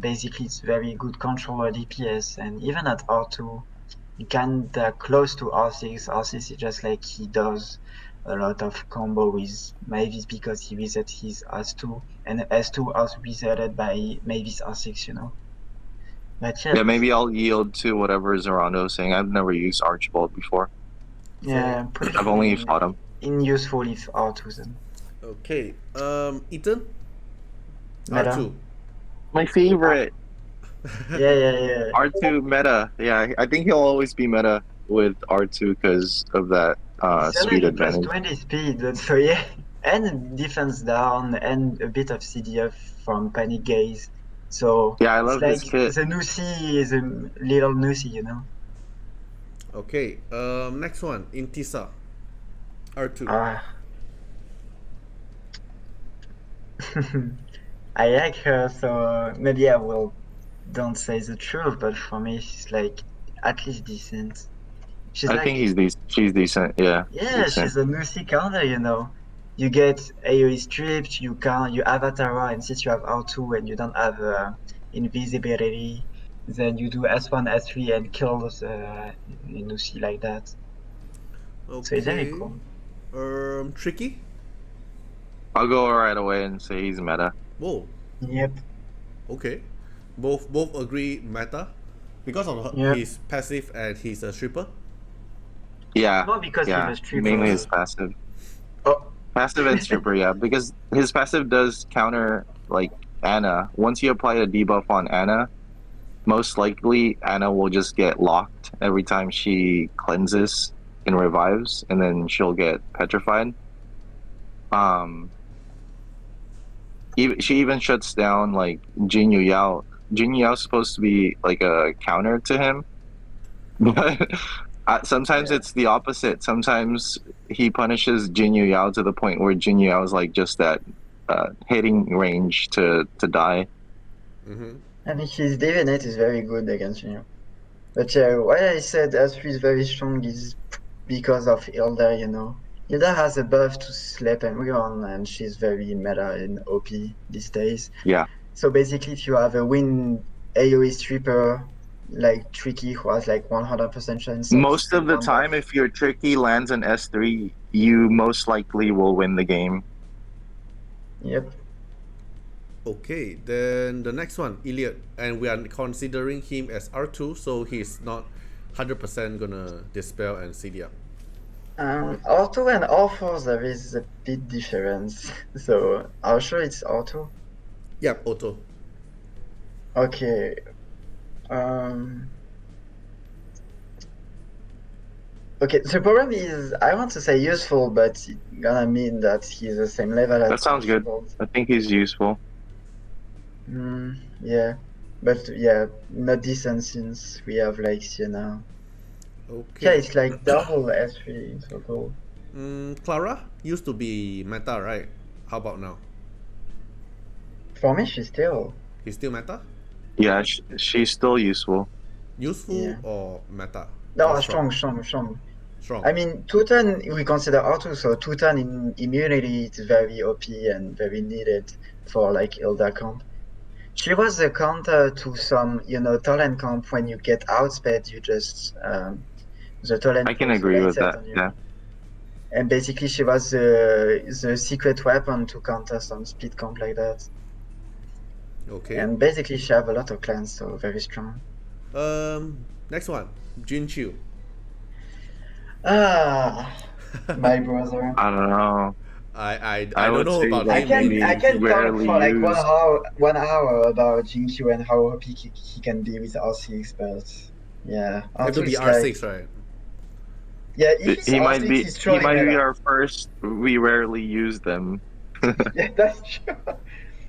basically it's very good control at DPS and even at R2 you can close to R6. R6 is just like he does a lot of combo with Mavis because he reset his S2 and S2 is resetted by Mavis R6, But Yeah, maybe I'll yield to whatever Zorando's saying. I've never used Archibald before. yeah, put I've only fought him. in useful if R2 then. Okay. Ethan? Meta. R2. My favorite. Yeah. R2 meta. Yeah, I think he'll always be meta with R2 because of that speed advantage. Plus 20 speed, so yeah. And defense down and a bit of CDF from Panic Gaze. So yeah, I love it's his like kit. the Nuxi is a little Nuxi, Okay. Next one. Intisar. R2. I like her, so maybe I will don't say the truth, but for me she's like at least decent. I think she's decent, yeah. Yeah, Decent. she's a Nuxi counter, You get AoE stripped, you avatar, and since you have R2 and you don't have invisibility, then you do S1, S3 and kills Nuxi like that. Okay. So it's very cool. Triki? I'll go right away and say he's meta. Whoa. Yep. Okay. Both agree meta? Because of his passive and he's a stripper? Yeah. Not because yeah. he was stripper. Mainly his passive. Oh. Passive and stripper, yeah. Because his passive does counter like Anna. Once you apply a debuff on Anna, most likely Anna will just get locked every time she cleanses and revives, and then she'll get petrified. She even shuts down like Jin Yu Yao. Jin Yu Yao is supposed to be like a counter to him, but sometimes it's the opposite. Sometimes he punishes Jin Yu Yao to the point where Jin Yu Yao is like just that hitting range to die. Mm-hmm. And his Divinate is very good against Jin Yu. But yeah, why I said S3 is very strong is because of Hilda, Hilda has a buff to slap everyone, and she's very meta in OP these days. Yeah. So basically, if you have a win AoE stripper like Triki, who has like 100% chance. Most of the time, if your Triki lands an S3, you most likely will win the game. Yep. Okay, then the next one, Elliot, and we are considering him as R2, so he's not 100% gonna dispel and CD up. R2 and R4 there is a bit difference, so I'm sure it's R2. Yep, auto. Okay. Okay, the problem is I want to say useful, but it's gonna mean that he's the same level as That sounds good. I think he's useful. Yeah, but yeah, not decent since we have like Sienna. Okay. Yeah, it's like double S3 in total. Clara used to be meta, right? How about now? For me, she's still. He's still meta? Yeah, she's still useful. Useful or meta? No, or strong. Strong. I mean, 2-turn we consider R2, so 2-turn in immunity is very OP and very needed for like Hilda comp. She was a counter to some, talent comp. When you get outsped, you just the talent I can puts the agree lane with set that. on you. Yeah. And basically, she was the secret weapon to counter some speed comp like that. Okay. And basically, she have a lot of clans, so very strong. Next one, Jin Qiu. Ah, my brother. I don't know. I I don't would know say about that I him. can maybe I he's can talk rarely for like used. 1 hour about Jin Qiu and how OP he can be with R6, but yeah, You have to R2 be is like R6, right? yeah, if it's He might R6, be he's he throwing might be meta. our first. We rarely use them. Yeah, that's true.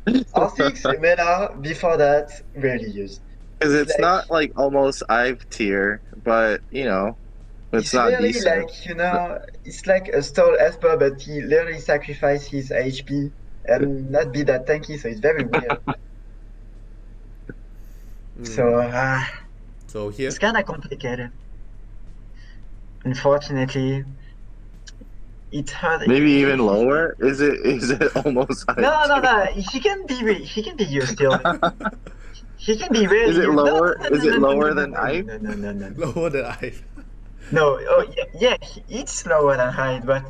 R6 meta before that rarely used. Because It's it's like not like almost I've tier, but it's it's not really decent. like it's like a stall Esper, but he literally sacrificed his HP and not be that tanky, so it's very weird. So So here, it's kind of complicated. Unfortunately, it hurt. Maybe even lower. Is it almost I've No, no, tier? no. He can be used still. He can be really Is it used. No, lower? no, no, Is no, it no, no, lower no, than no, I've? no, no, no, no, no. lower than I. No, oh yeah, it's slower than Hyde, but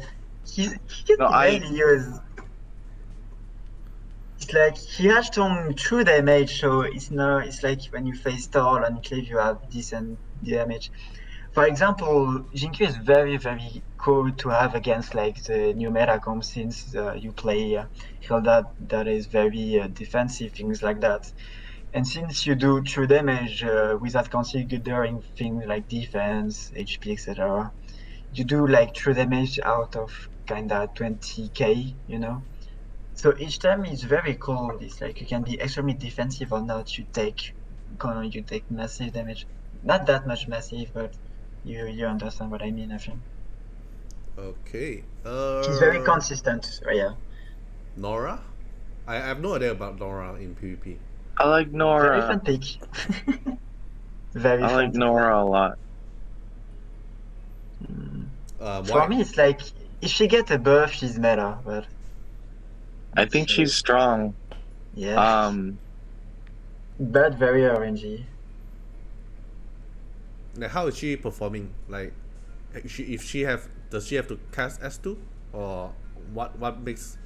he can No, be really used. It's like he has some true damage, so it's like when you face Thor and Cleave, you have decent damage. For example, Jin Qiu is very, very cool to have against like the new meta comp, since you play Hilda that is very defensive, things like that. And since you do true damage without considering things like defense, HP, etc., you do like true damage out of kinda 20k, So each time is very cool. It's like you can be extremely defensive or not. You take massive damage. Not that much massive, but you understand what I mean, I think. Okay. She's very consistent, so yeah. Nora? I have no idea about Nora in PvP. I like Very Nora. fun pick. Very I fun like to Nora a lot. play. For Why? me, it's like if she gets a buff, she's meta, but I think she's strong. yeah. But very RNG. Now, how is she performing? Like, does she have to cast S2, or what makes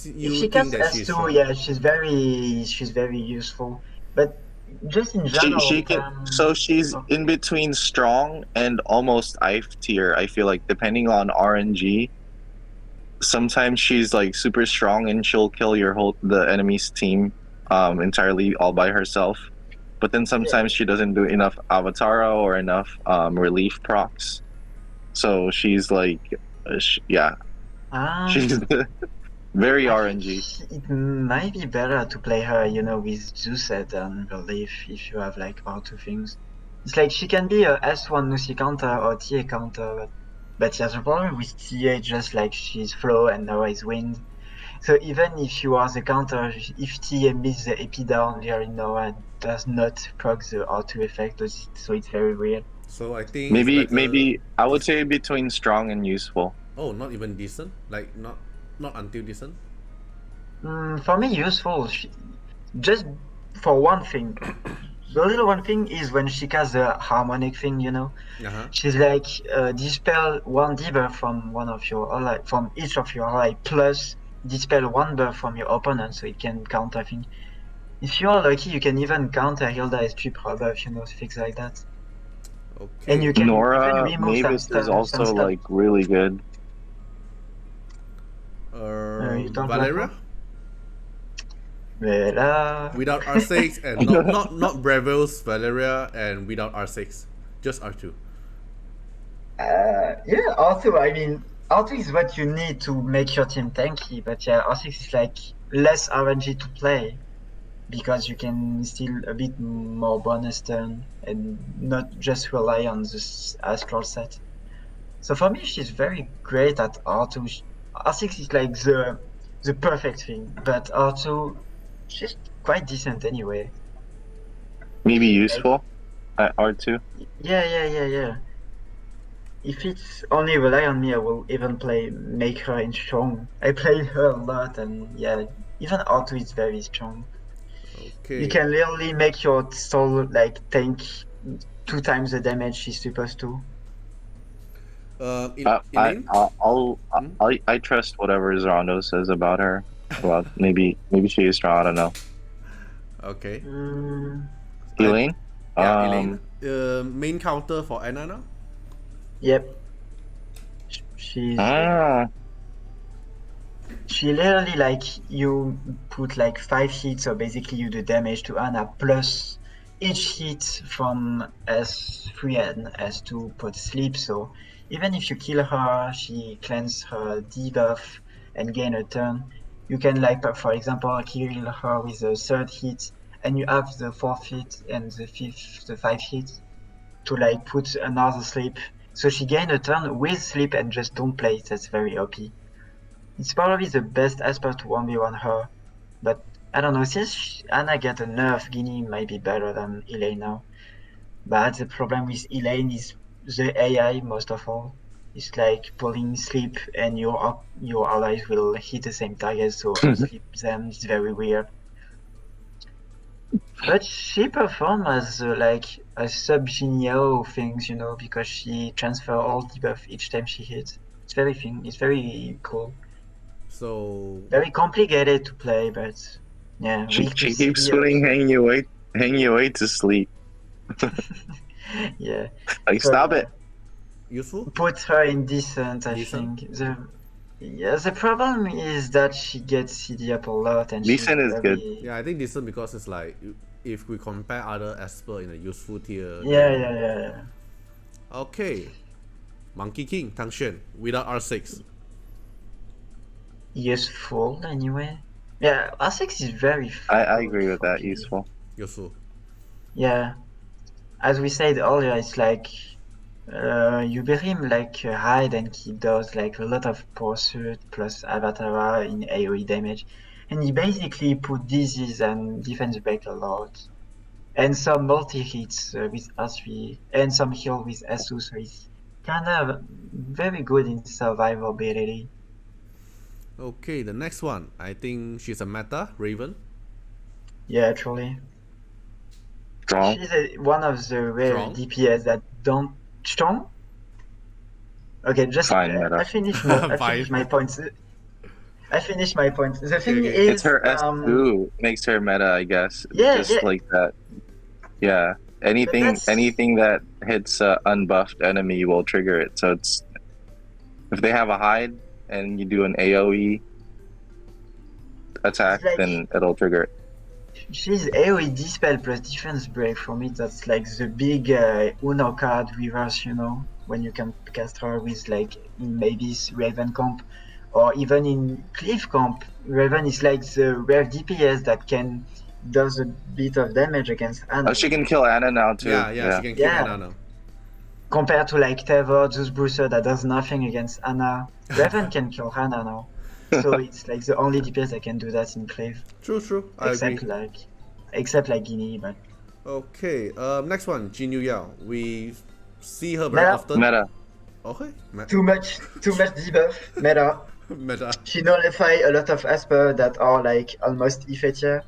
you If she think casts that she's S2, strong? yeah, she's very useful. But just in general, She can. So she's oh, in between strong and almost I've tier. I feel like depending on RNG. Sometimes she's like super strong and she'll kill the enemy's team entirely all by herself. But then sometimes she doesn't do enough Avatara or enough relief procs. So she's like, yeah, she's very I RNG. think it might be better to play her, with Zuset than Relief if you have like R2 things. It's like she can be a S1 Nuxi counter or Tiye counter, but yeah, the problem with Tiye is just like she's flow and now is wind. So even if you are the counter, if Tiye misses the AP down there Noah does not proc the R2 effect, so it's very weird. So I think it's better. Maybe I would say between strong and useful. Oh, not even decent. Like not until decent. For me, useful. Just for one thing. The little one thing is when she casts the harmonic thing, She's like dispel one debuff from one of your ally, from each of your ally, plus dispel one buff from your opponent, so it can counter thing. If you are lucky, you can even counter Hilda SP pro buff, things like that. Okay. And you can Nora even remove Mavis some is also stuff. like really good. Valeria? Without R6 and not Breville's Valeria, and without R6, just R2. Yeah, R2. I mean, R2 is what you need to make your team tanky, but yeah, R6 is like less RNG to play because you can still a bit more bonus turn and not just rely on this astral set. So for me, she's very great at R2. R6 is like the perfect thing, but R2, she's quite decent anyway. Maybe useful at R2. Yeah. if it's only rely on me, I will even make her in strong. I played her a lot, and yeah, even R2 is very strong. Okay. You can literally make your soul like tank 2 times the damage she's supposed to. Elaine? I trust whatever Zrondo says about her. Well, maybe she is strong. I don't know. Okay. Elaine? Yeah, Elaine. Main counter for Anna now? Yep. She's she literally like you put like 5 hits, so basically you do damage to Anna plus each hit from S3 and S2 put sleep. So even if you kill her, she cleanses her debuff and gain a turn. You can like for example kill her with the 3rd hit, and you have the 4th hit and the 5th hit to like put another sleep. So she gain a turn with sleep and just don't play. That's very OP. It's probably the best aspect to 1v1 her, but I don't know, since Anna get a nerf, Ginny might be better than Elaine now. But the problem with Elaine is the AI most of all. It's like pulling sleep and your allies will hit the same target, so sleep them is very weird. But she performs as like a sub Jin Yao things, you know, because she transfer all debuff each time she hits. It's very cool. So Very complicated to play, but yeah. She keeps putting hang you away to sleep. Yeah. Like stop it. Useful? Put her in decent, I think. The problem is that she gets CD up a lot, and decent is good. Yeah, I think decent because it's like if we compare other Esper in a useful tier. Yeah. Okay. Monkey King, Tang Xuan, without R6. Useful anyway. Yeah, R6 is very I agree with that. Useful. Yeah. As we said earlier, it's like you beat him like hide, and he does like a lot of pursuit plus Avatara in AoE damage, and he basically put disease and defense break a lot, and some multi hits with R3 and some heal with S2, so he's kind of very good in survivability. Okay, the next one. I think she's a meta, Raven. Yeah, truly. Strong. She's one of the rare DPS that don't strong. Okay, just fine, I finished my points. I finished my point. The thing is, it's her S2 makes her meta, I guess. Yeah, just like that. Yeah. Anything that hits unbuffed enemy will trigger it. So it's if they have a hide and you do an AoE attack, then it'll trigger it. She's AoE dispel plus defense break. For me, that's like the big Uno card reverse, you know, when you can cast her with like in Mavis Raven comp, or even in Cliff comp. Raven is like the rare DPS that does a bit of damage against Anna. Oh, she can kill Anna now too. Yeah, she can kill Anna now. Compared to like Tevor, Brewster that does nothing against Anna, Raven can kill Anna now. So it's like the only DPS that can do that in Cliff. True. Except like Ginny, but. Okay. Next one, Jin Yu Yao. We see her very often. Meta. Okay. Too much debuff. Meta. She nullify a lot of Asper that are like almost Ife tier.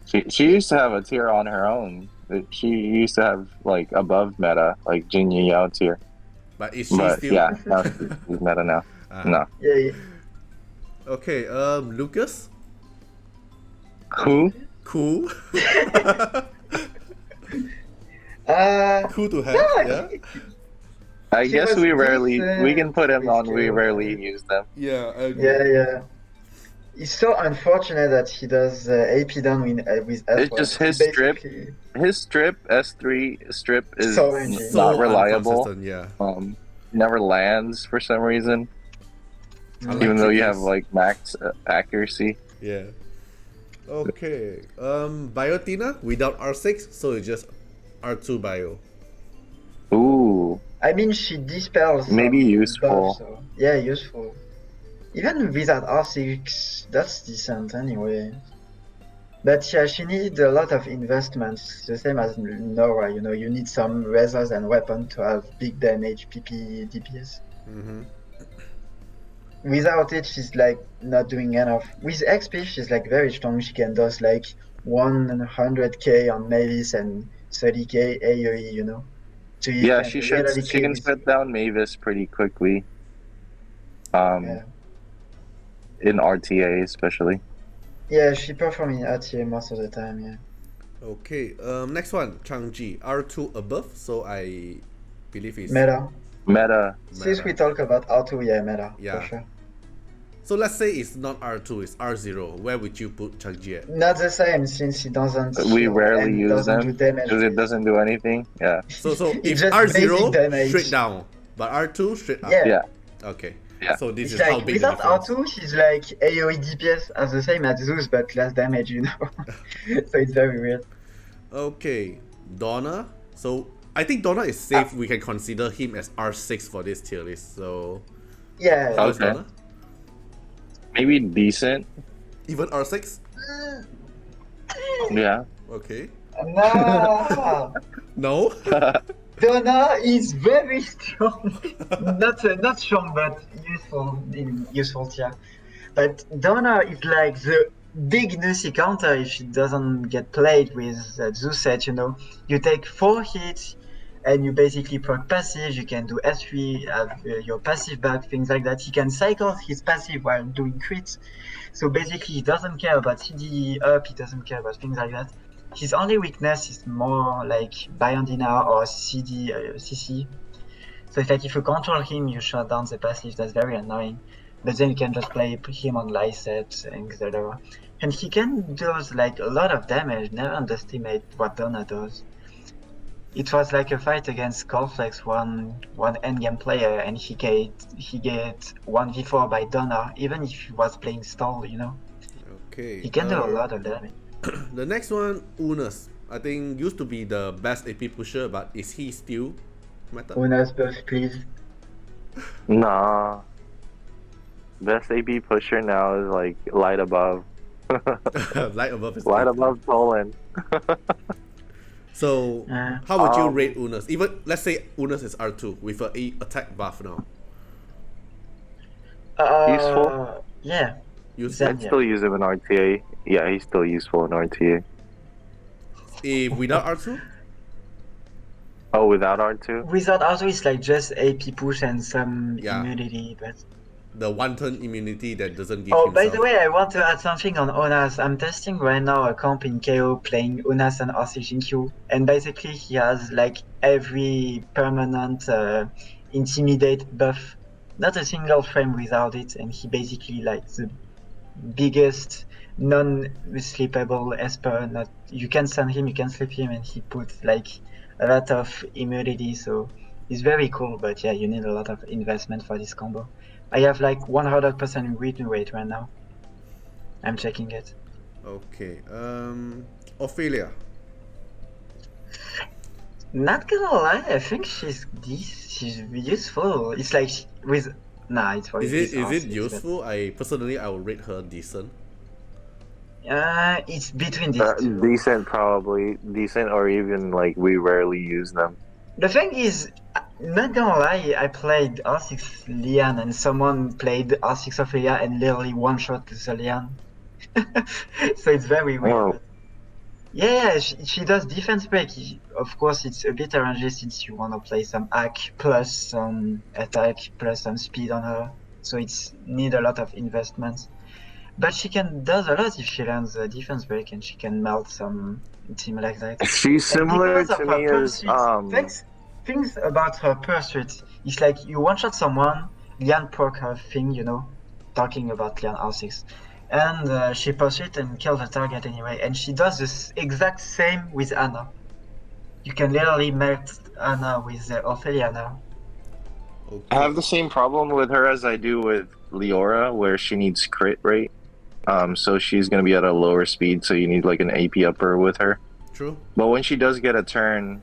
She used to have a tier on her own. She used to have like above meta, like Jin Yu Yao tier. But is she still? Yeah, now she's meta now. No. Yeah. Okay. Lucas. Who? Cool. Cool to have. Yeah. I guess we can put him on. We rarely use them. Yeah. Yeah. It's so unfortunate that he does AP down with S1. It's just his strip. His strip S3 strip is not reliable. Yeah. Never lands for some reason. Even though you have like max accuracy. Yeah. Okay. Biotina without R6, so it's just R2 bio. Ooh. I mean, she dispels. Maybe useful. Buff, so. Yeah, useful. Even without R6, that's decent anyway. But yeah, she needed a lot of investments, the same as Nora. You know, you need some razors and weapon to have big damage PP DPS. Mm-hmm. Without it, she's like not doing enough. With XP, she's like very strong. She can do like 100k on Mavis and 30k AoE. You know, so you Yeah, can literally she kill can with. shut down Mavis pretty quickly. Yeah. In RTA especially. Yeah, she perform in RTA most of the time. Yeah. Okay. Next one, Cang Ji, R2 above. So I believe it's Meta. Meta. Since we meta. talk about R2, yeah, meta Yeah. for sure. So let's say it's not R2, it's R0. Where would you put Cang Ji at? Not the same since he doesn't We heal rarely and use doesn't do them damage. because it doesn't do anything. Yeah. So It's if just basic R0 damage. straight down, but R2 straight up. Yeah. Yeah. Okay. Yeah. So this It's is how like big the without difference. R2, she's like AoE DPS as the same as Zeus, but less damage, you know. So it's very weird. Okay, Donna. So I think Donna is safe. We can consider him as R6 for this tier list. So Yeah. how is Okay. Donna? Maybe decent. Even R6? Yeah. Okay. No. No? Donna is very strong. not strong, but useful tier. But Donna is like the big Nuxi counter if she doesn't get played with Zeus set, you know. You take 4 hits and you basically proc passive, you can do S3, have your passive back, things like that. He can cycle his passive while doing crits. So basically he doesn't care about CD up, he doesn't care about things like that. His only weakness is more like Biondina or CD CC. So it's like if you control him, you shut down the passive, that's very annoying. But then you can just play him on Lyset and Zora. And he can do like a lot of damage, never underestimate what Donna does. It was like a fight against Corflex, one endgame player, and he get 1v4 by Donna, even if he was playing stall, you know. Okay. He can do a lot of damage. The next one, Unas. I think used to be the best AP pusher, but is he still meta? Unas buff, please. Nah. Best AB pusher now is like light above. Light above is Light AP. above Poland. So Uh, how would you rate Unas? Even let's say Unas is R2 with a attack buff now. Useful? Yeah. Useful. I'd still use him in RTA. Yeah, he's still useful in RTA. If without R2? Oh, without R2? Without auto, it's like just AP push and some Yeah. immunity, but. The one turn immunity that doesn't give Oh, himself. by the way, I want to add something on Unas. I'm testing right now a comp in KO playing Unas and RC Jin Qiu, and basically he has like every permanent intimidate buff, not a single frame without it, and he basically like the biggest non-sleepable Esper. Not you can stun him, you can sleep him, and he puts like a lot of immunity. So it's very cool, but yeah, you need a lot of investment for this combo. I have like 100% win rate right now. I'm checking it. Okay. Ophelia. Not gonna lie, I think she's useful. It's like with it's for Is it's it R6, useful? I personally I will rate her decent. It's between these two. Decent, probably. Decent, or even like we rarely use them. The thing is, not gonna lie, I played R6 Lian and someone played R6 Ophelia and literally one-shot the Lian. So it's very weird. Oh. But yeah, she does defense break. Of course, it's a bit RNG since you want to play some hack plus some attack plus some speed on her. So it's need a lot of investments. But she does a lot if she learns the defense break and she can melt some team like that. She's similar to me as Things about her pursuit is like you one shot someone, Lian proc her thing, you know, talking about Lian R6, and she pursues and kills the target anyway. And she does this exact same with Anna. You can literally melt Anna with Ophelia now. Okay. I have the same problem with her as I do with Leora, where she needs crit rate. So she's gonna be at a lower speed, so you need like an AP upper with her. True. But when she does get a turn,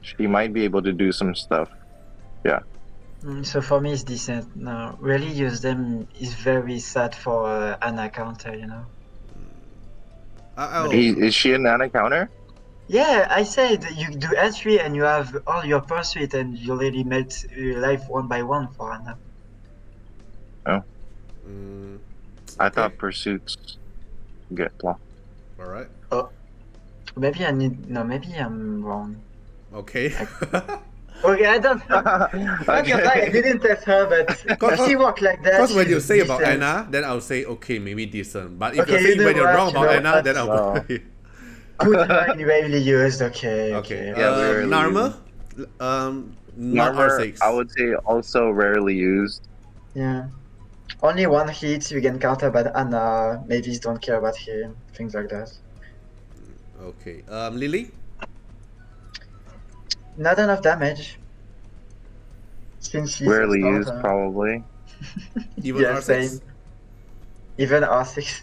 she might be able to do some stuff. Yeah. So for me, it's decent. No, really use them is very sad for Anna counter, you know. Oh, Is she a nana counter? Yeah, I said you do S3 and you have all your pursuit and you already met life one by one for Anna. I okay. thought pursuits get blocked. All right. Oh, maybe I need. No, maybe I'm wrong. Okay. Okay, I don't know. I didn't test her, but she walked like that. Because when you she's say about decent. Anna, then I'll say okay, maybe decent. But if Okay, you're saying you know when you're what, wrong you about know Anna, what? then I'll No. Put her in rarely used. Okay. Okay. Yeah, we rarely Narmer? Not Armor, R6. I would say also rarely used. Yeah. Only one hit you can counter, but Anna, Mavis don't care about him. Things like that. Okay. Lily? Not enough damage. Since she's Rarely a used, starter. probably. Even Yeah, R6? same. Even R6.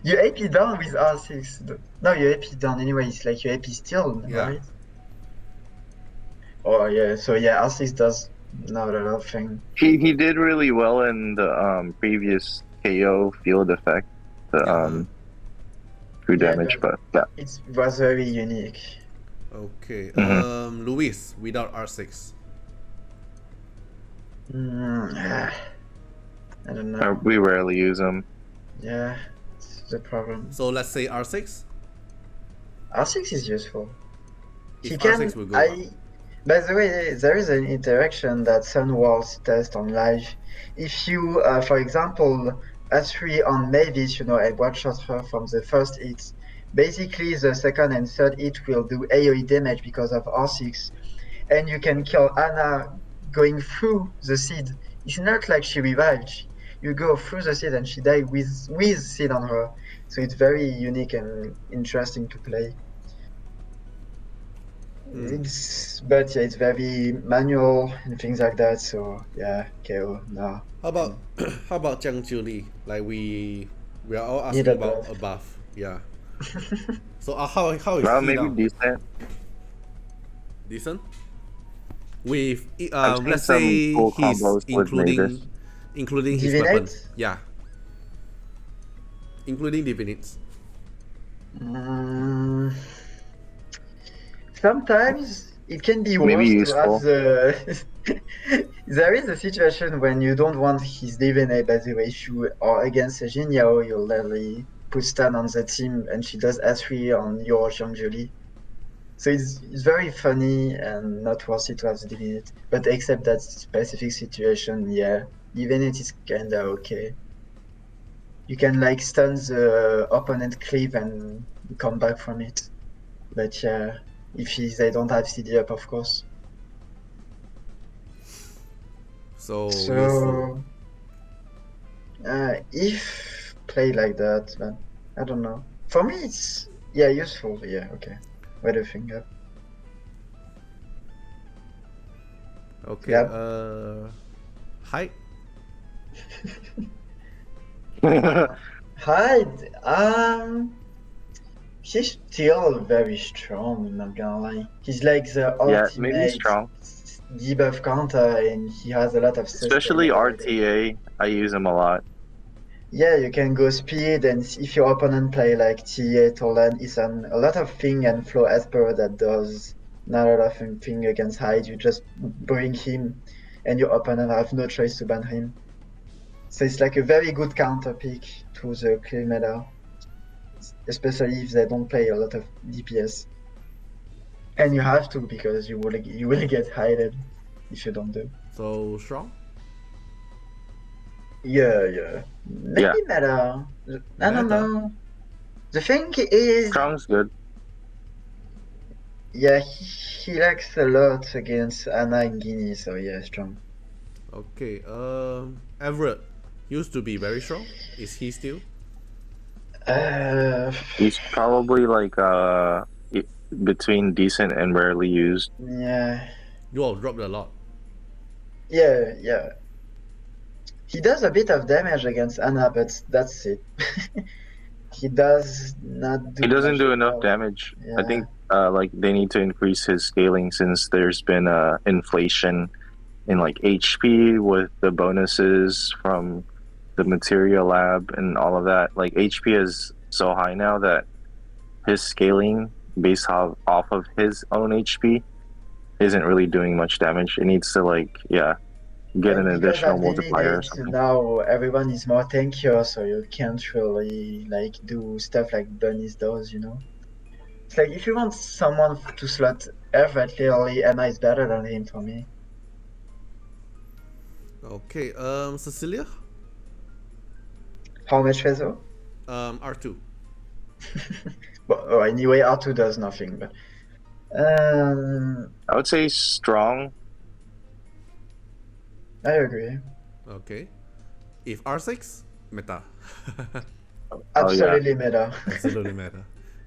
You AP down with R6. No, you AP down anyway. It's like you AP still, Yeah. right? Oh yeah. So yeah, R6 does not a lot of thing. He did really well in the previous KO field effect, the true Yeah, damage, but yeah. It was very unique. Okay. Mhm. Luis, without R6. I don't know. We rarely use them. Yeah, it's the problem. So let's say R6? R6 is useful. If R6 will go up. By the way, there is an interaction that Sunwalls test on live. If you, for example, S3 on Mavis, I one-shot her from the first hit. Basically, the second and third hit will do AoE damage because of R6. And you can kill Anna going through the seed. It's not like she revived. You go through the seed and she died with seed on her. So it's very unique and interesting to play. But yeah, it's very manual and things like that. So yeah, KO no. How about Jiang Jiu Li? Like we are all asking Neither about buff. a buff. Yeah. So how is Well, he maybe now? decent. Decent? With I've seen let's some say cool he's combos with Mavis. including his Divinate? weapon. Yeah. Including divinates. Sometimes it can be Maybe worse useful. to have the. There is a situation when you don't want his divinate. By the way, if you are against a Jin Yao, you'll literally put stun on the team, and she does S3 on your Jiang Jiu Li. So it's very funny and not worth it to have the divinate. But except that specific situation, yeah, divinate is kinda okay. You can like stun the opponent clip and come back from it. But yeah, if they don't have CD up, of course. So useful. If played like that, but I don't know. For me, it's useful. Yeah, okay. Wait a finger. Okay. Yep. Height. Hyde. He's still very strong. I'm not gonna lie. He's like the Yeah, ultimate maybe strong. debuff counter, and he has a lot of Especially sustainability. RTA, I use him a lot. Yeah, you can go speed, and if your opponent play like Tiye, Tolan, Isan, a lot of thing and flow Esper that does not a lot of thing against Hyde. You just bring him, and your opponent have no choice to ban him. So it's like a very good counter pick to the clear meta, especially if they don't play a lot of DPS. And you have to, because you will get hided if you don't do. So strong. Yeah. Maybe meta. I don't know. The thing is, Strong's good. Yeah, he lacks a lot against Anna and Ginny, so yeah, strong. Okay. Everett used to be very strong. Is he still? He's probably like between decent and rarely used. Yeah. You all dropped a lot. Yeah. He does a bit of damage against Anna, but that's it. He does not do. He doesn't do enough well. damage. Yeah. I think like they need to increase his scaling since there's been inflation in like HP with the bonuses from the material lab and all of that. Like HP is so high now that his scaling based off of his own HP isn't really doing much damage. It needs to get an additional multiplier or something. Now everyone is more tankier, so you can't really do stuff like bunnies does, It's like if you want someone to slot Everett, clearly Emma is better than him for me. Okay, Cecilia? How much Fezo? R2. Well, anyway, R2 does nothing, but I would say strong. I agree. Okay. If R6, meta. Absolutely meta. Absolutely meta.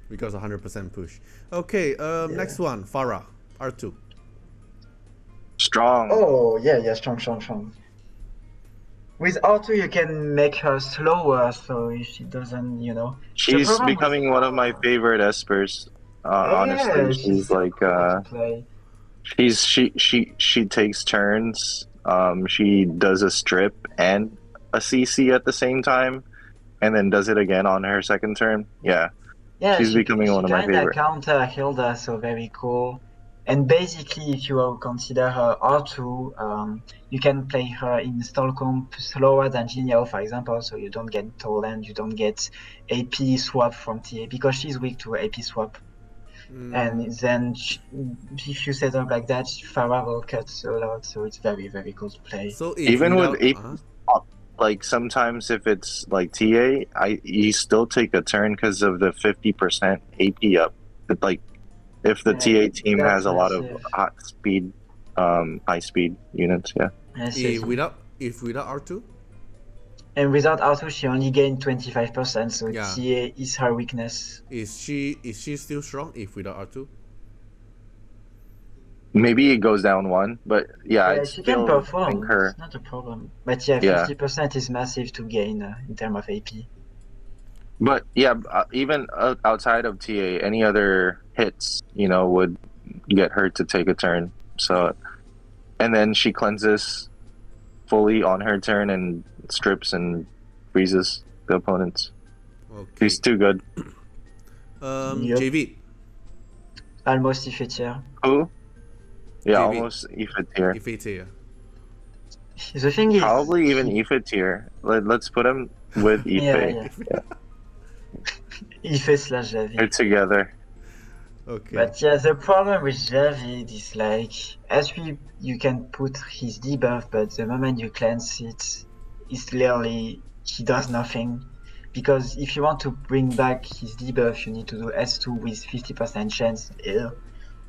Because 100% push. Okay, next one, Farah, R2. Strong. Oh, yeah, strong. With R2, you can make her slower, so if she doesn't, She's becoming one of my favorite espers. Honestly, she's like she takes turns. She does a strip and a CC at the same time, and then does it again on her second turn. Yeah, she's becoming one of my favorite. Counter Hilda, so very cool. And basically, if you consider her R2, you can play her in stall comp slower than Jin Yu Yao, for example, so you don't get Toland, you don't get AP swap from Tiye, because she's weak to AP swap. And then if you set up like that, Farah will cut a lot, so it's very, very cool to play. So even with AP up, like sometimes if it's like TA, you still take a turn because of the 50% AP up. But like if the TA team has a lot of high speed units, If without R2? And without R2, she only gained 25%, so TA is her weakness. Is she still strong if without R2? Maybe it goes down one, but she can perform. It's not a problem. But 50% is massive to gain in terms of AP. But even outside of TA, any other hits, would get her to take a turn. So, and then she cleanses fully on her turn and strips and freezes the opponents. Okay. She's too good. JV. Almost Ife tier. Who? Yeah, JV. almost Ife tier. Ife tier. The thing is, probably even Ife tier. Let's put him with Ife. Yeah. Ife/Javid. They're together. Okay. But the problem with Javid is you can put his debuff, but the moment you cleanse it, it's literally he does nothing. Because if you want to bring back his debuff, you need to do S2 with 50% chance.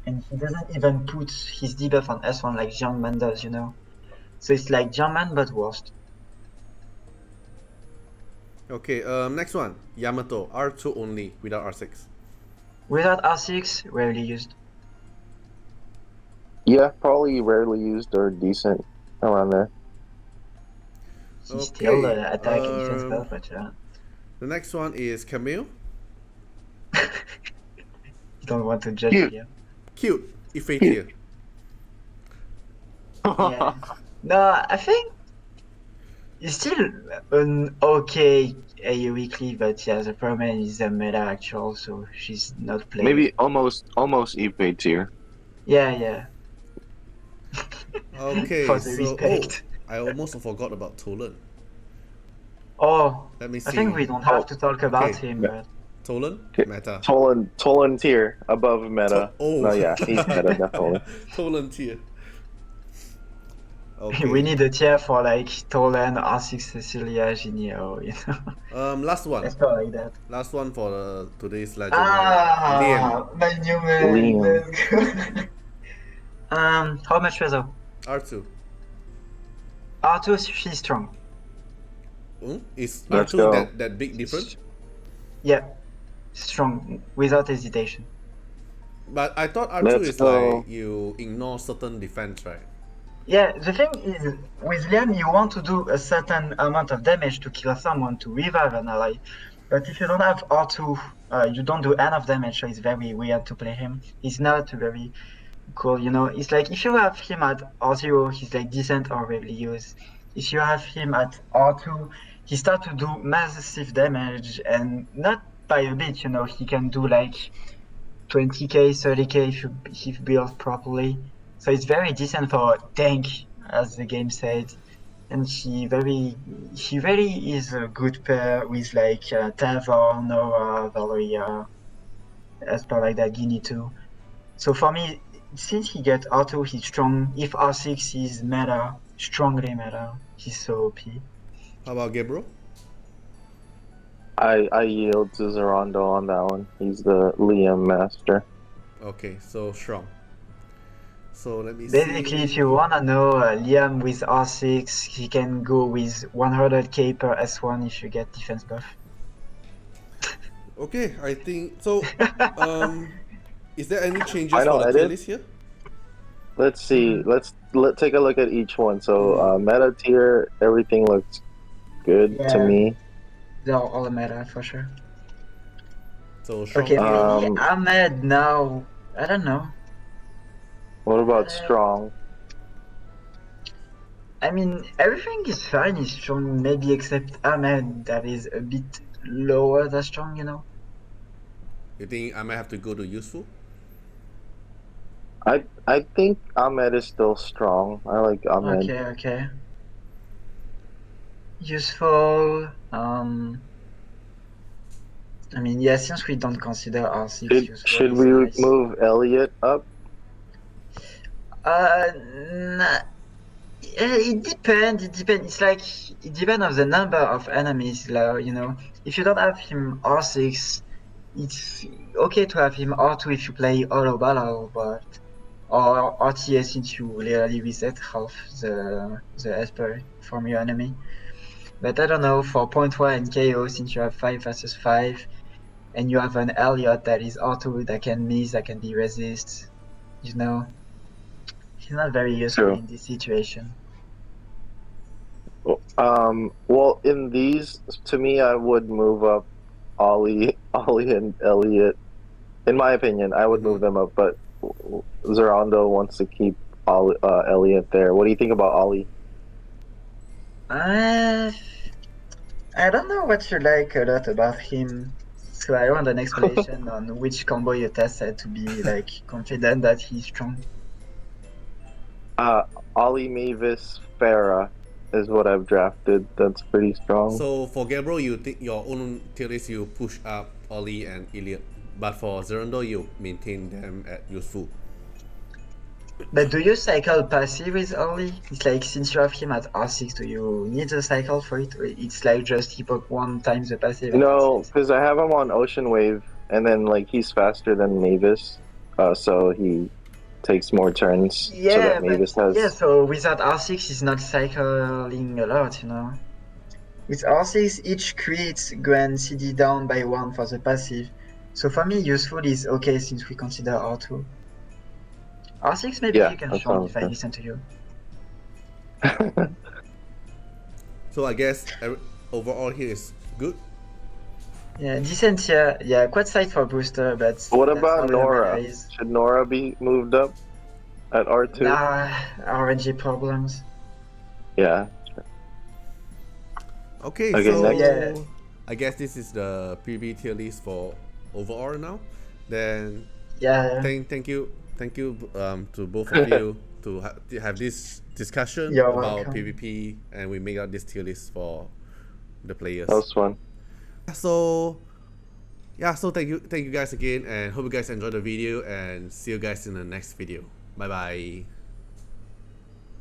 And he doesn't even put his debuff on S1 like Jiangman does, So it's like Jiangman but worse. Okay, next one. Yamato, R2 only, without R6. Without R6, rarely used. Yeah, probably rarely used or decent around there. He's still attack and defense buff, but The next one is Camille. You don't want to judge here. Cute. Ife tier. Yeah. No, I think it's still an okay AoE clip, but the problem is the meta actual, so she's not playing. Maybe almost Ife tier. Yeah. Okay, For the respect. I almost forgot about Tolan. Oh, Let me see. I think we don't have to talk about him, but... Tolan? Meta. Tolan tier above meta. No, yeah, he's meta definitely. Tolan tier. Okay. We need a tier for Tolan, R6 Cecilia, Jin Yu Yao, Last one. Let's go like that. Last one for today's legend. Lian. My new man. Lian. How much Fezo? R2. R2, she's strong. Is Let's R2 go. that big difference? Yeah, strong, without hesitation. But I thought R2 is like you ignore certain defense, right? Yeah, the thing is, with Lian, you want to do a certain amount of damage to kill someone, to revive an ally. But if you don't have R2, you don't do enough damage, so it's very weird to play him. He's not very cool, It's like if you have him at R0, he's decent or rarely used. If you have him at R2, he starts to do massive damage and not by a bit, you know. He can do like 20k, 30k if you build properly. So it's very decent for tank, as the game said. And he really is a good pair with like Tevor, Nora, Valeria, as per like that, Ginny too. So for me, since he gets auto, he's strong. If R6 is meta, strongly meta, he's so OP. How about Gabriel? I yield to Zerondo on that one. He's the Liam master. Okay, so strong. So let me Basically, see. if you wanna know Liam with R6, he can go with 100k per S1 if you get defense buff. Okay, I think so. Is there any changes Final for the tier edit? list here? Let's see. Let's take a look at each one. So meta tier, everything looks good to Yeah. me. They're all meta for sure. So strong. Okay, maybe Ahmed now. I don't know. What about strong? I mean, everything is fine, is strong, maybe except Ahmed that is a bit lower than strong, you know? You think I might have to go to useful? I think Ahmed is still strong. I like Ahmed. Okay. Useful. I mean, yeah, since we don't consider R6 useful. Should we nice. move Elliot up? Nah. It depends. It's like it depends on the number of enemies. You know, if you don't have him R6, it's okay to have him R2 if you play auto battle, but or RTA since you literally reset half the SP from your enemy. But I don't know, for point 1 and KO, since you have 5 versus 5, and you have an Elliot that is R2 that can miss, that can be resist, you know, he's not very useful in this situation. Well, in these, to me, I would move up Ollie and Elliot. In my opinion, I would move them up, but Zerondo wants to keep Elliot there. What do you think about Ollie? I don't know what you like a lot about him, so I want an explanation on which combo you tested to be like confident that he's strong. Ollie, Mavis, Farah is what I've drafted. That's pretty strong. So for Gabriel, you think your own tier list, you push up Ollie and Elliot, but for Zerondo, you maintain them at useful. But do you cycle passive with Ollie? It's like, since you have him at R6, do you need a cycle for it? Or it's like just he put 1 times the passive? No, because I have him on Ocean Wave, and then like he's faster than Mavis, so he takes more turns. Yeah, so that Mavis has... yeah, so without R6, he's not cycling a lot, you know? With R6, each creates Grand CD down by 1 for the passive. So for me, useful is okay since we consider R2. R6 maybe you can show if I listen to you. So I guess overall here is good. Yeah, decent here. Yeah, quite slight for Brewster, but... What about Nora? Should Nora be moved up at R2? Nah, RNG problems. Yeah. Okay, so yeah. I guess this is the PvP tier list for overall now. Then yeah, thank you to both of you to have this discussion You're about welcome. PvP, and we make out this tier list for the players. That was fun. So thank you guys again, and hope you guys enjoyed the video, and see you guys in the next video. Bye bye.